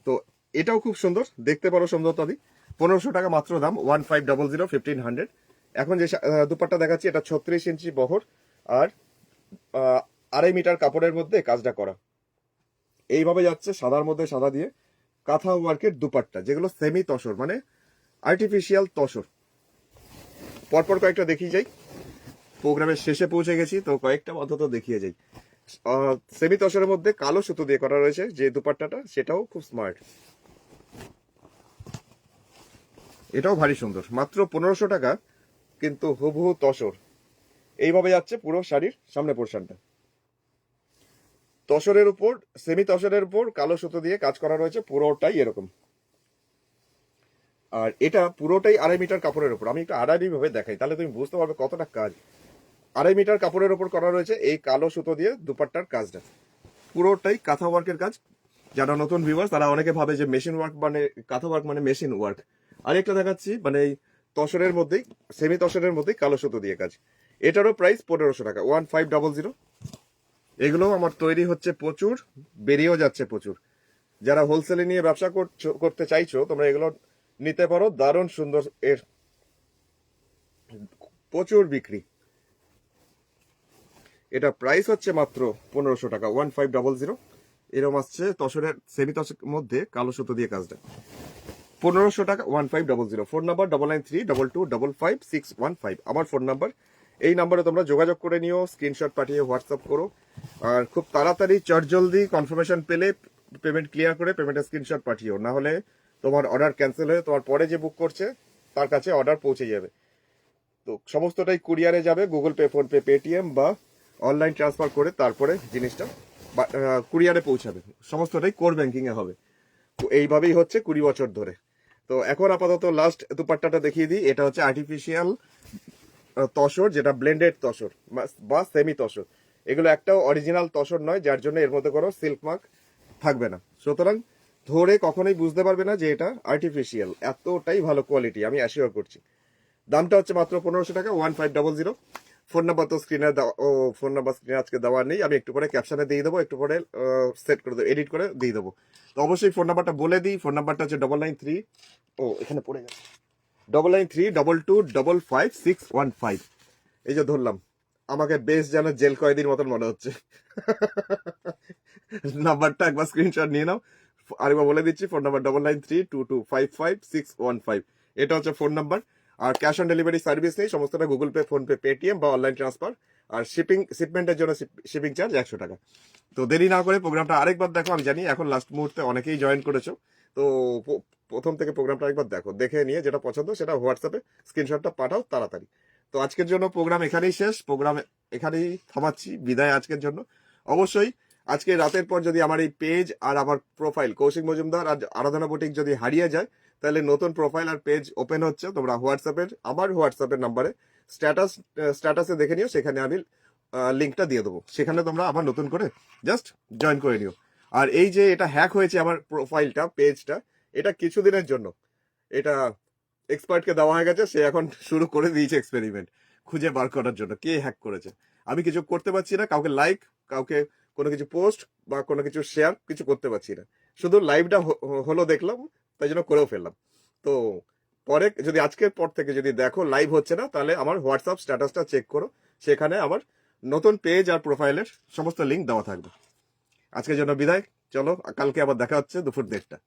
তো এটাও খুব সুন্দর দেখতে পারো সোমদত্তদি, 1500 টাকা মাত্র দাম, 1500, 1500। এখন যে দুপাট্টা দেখাচ্ছি এটা 36 ইঞ্চি বহর, আর 2.5 মিটার কাপড়ের মধ্যে কাজটা করা। এইভাবে যাচ্ছে সাদার মধ্যে সাদা দিয়ে কাঁথা ওয়ার্কের দুপাট্টা, যেগুলো সেমি তসর, মানে আর্টিফিশিয়াল তসর। পরপর কয়েকটা দেখিয়ে যাই, প্রোগ্রামের শেষে পৌঁছে গেছি তো কয়েকটা অন্তত দেখিয়ে যাই। সেমি তসরের মধ্যে কালো সুতো দিয়ে করা রয়েছে যে দুপাট্টাটা, সেটাও খুব স্মার্ট, এটাও ভারী সুন্দর, মাত্র 1500 টাকা, কিন্তু হুবহু তসর। এইভাবে যাচ্ছে পুরো শাড়ির সামনে পোর্শনটা, তসরের উপর, সেমি তসরের উপর কালো সুতো দিয়ে কাজ করা রয়েছে, পুরোটাই এরকম। আর এটা পুরোটাই 2.5 মিটার কাপড়ের উপর, আমি একটু আড়াআড়ি ভাবে দেখাই তাহলে তুমি বুঝতে পারবে কতটা কাজ। 2.5 মিটার কাপড়ের উপর করা রয়েছে এই কালো সুতো দিয়ে দুপাট্টার কাজটা, পুরোটাই কাঁথা ওয়ার্কের কাজ। যারা নতুন ভিউয়ার্স তারা অনেকে ভাবে যে মেশিন ওয়ার্ক মানে কাঁথা ওয়ার্ক মানে মেশিন ওয়ার্ক। আরেকটা দেখাচ্ছি, মানে এই তসরের মধ্যেই, সেমি তসরের মধ্যেই কালো সুতো দিয়ে কাজ। এটারও প্রাইস 1500 টাকা, 1500। এগুলো আমার তৈরি হচ্ছে প্রচুর, বেরিয়েও যাচ্ছে প্রচুর। যারা হোলসেলে নিয়ে ব্যবসা করতে চাইছো তোমরা এগুলো নিতে পারো, দারুণ সুন্দর, এর প্রচুর বিক্রি। এটা প্রাইস হচ্ছে মাত্র 1500 টাকা, 1500। এরকম আসছে তসরের সেমি তসরের মধ্যে কালো সুতো দিয়ে কাজটা, 1500 টাকা, 1500। ফোন নাম্বার 9932225615, আমার ফোন নাম্বার। এই নাম্বারে তোমরা যোগাযোগ করে নিও, স্ক্রিনশট পাঠিয়ে হোয়াটসঅ্যাপ করো। আর খুব তাড়াতাড়ি চটজলদি কনফার্মেশন পেলে পেমেন্ট ক্লিয়ার করে পেমেন্টের স্ক্রিনশট পাঠিও, না হলে তোমার অর্ডার ক্যান্সেল হয়ে তোমার পরে যে বুক করছে তার কাছে অর্ডার পৌঁছে যাবে। তো সমস্তটাই কুরিয়ারে যাবে, গুগল পে, ফোনপে, পেটিএম বা অনলাইন ট্রান্সফার করে তারপরে জিনিসটা কুরিয়ারে পৌঁছাবে। সমস্তটাই কোর ব্যাংকিং এ হবে। তো এইভাবেই হচ্ছে 20 বছর ধরে। তো এখন আপাতত লাস্ট দুপাট্টাটা দেখিয়ে দিই। এটা হচ্ছে আর্টিফিশিয়াল তসর, যেটা ব্লেন্ডেড তসর বা সেমি তসর। এগুলো একটাও অরিজিনাল তসর নয়, যার জন্য এর মধ্যে কোনো সিল্ক মার্ক থাকবে না। সুতরাং ধরে কখনোই বুঝতে পারবে না যে এটা আর্টিফিশিয়াল। এতটাই ভালো কোয়ালিটি, আমি অ্যাসিওর করছি। দামটা হচ্ছে মাত্র 1500 টাকা, 1500। ফোন নাম্বার তো স্ক্রিনে ফোন নাম্বার স্ক্রিনে আজকে দেওয়া নেই, আমি একটু পরে ক্যাপশনে দিয়ে দেবো, একটু পরে সেট করে দেবো, এডিট করে দিয়ে দেবো। তো অবশ্যই ফোন নাম্বারটা বলে দিই। ফোন নাম্বারটা হচ্ছে 993, এখানে পড়ে গেছে, 99322555615। এই যে ধরলাম, আমাকে বেশ যেন জেল কয়েদির মতন মনে হচ্ছে। নাম্বারটা একবার স্ক্রিনশট নিয়ে নাও। আরেকবার বলে দিচ্ছি, ফোন নাম্বার 99322555615। এটা হচ্ছে ফোন নাম্বার। আর ক্যাশ অন ডেলিভারি সার্ভিস নেই, সমস্তটা গুগল পে, ফোনপে, পেটিএম বা অনলাইন ট্রান্সফার। আর শিপমেন্টের জন্য শিপিং চার্জ 100 টাকা। তো দেরি না করে প্রোগ্রামটা আরেকবার দেখো। আমি জানি এখন লাস্ট মুহূর্তে অনেকেই জয়েন করেছো, তো প্রথম থেকে প্রোগ্রামটা আরেকবার দেখো, দেখে নিয়ে যেটা পছন্দ সেটা হোয়াটসঅ্যাপে স্ক্রিনশটটা পাঠাও তাড়াতাড়ি। তো আজকের জন্য প্রোগ্রাম এখানেই শেষ, প্রোগ্রাম এখানেই থামাচ্ছি, বিদায় আজকের জন্য। অবশ্যই আজকে রাতের পর যদি আমার এই পেজ আর আমার প্রোফাইল কৌশিক মজুমদার আর আরাধনা বুটিক যদি হারিয়ে যায়, তাহলে নতুন প্রোফাইল আর পেজ ওপেন হচ্ছে। তোমরা আমার হোয়াটসঅ্যাপের নাম্বারে স্ট্যাটাসে দেখে নিও, সেখানে আমি লিঙ্কটা দিয়ে দেবো, সেখানে তোমরা আবার নতুন করে জাস্ট জয়েন করে নিও। আর এই যে এটা হ্যাক হয়েছে আমার প্রোফাইলটা, পেজটা, এটা কিছুদিনের জন্য, এটা এক্সপার্টকে দেওয়া হয়ে গেছে। সে এখন শুরু করে দিয়েছে এক্সপেরিমেন্ট খুঁজে বার করার জন্য কে হ্যাক করেছে। আমি কিছু করতে পারছি না, কাউকে লাইক, কাউকে কোনো কিছু পোস্ট বা কোনো কিছু শেয়ার কিছু করতে পারছি না। শুধু লাইভটা হলো দেখলাম, তাই জন্য করেও ফেললাম। তো পরে যদি আজকের পর থেকে যদি দেখো লাইভ হচ্ছে না, তাহলে আমার হোয়াটসঅ্যাপ স্ট্যাটাসটা চেক করো, সেখানে আমার নতুন পেজ আর প্রোফাইলের সমস্ত লিঙ্ক দেওয়া থাকবে। আজকের জন্য বিদায়, চলো কালকে আবার দেখা হচ্ছে দুপুর 1:30।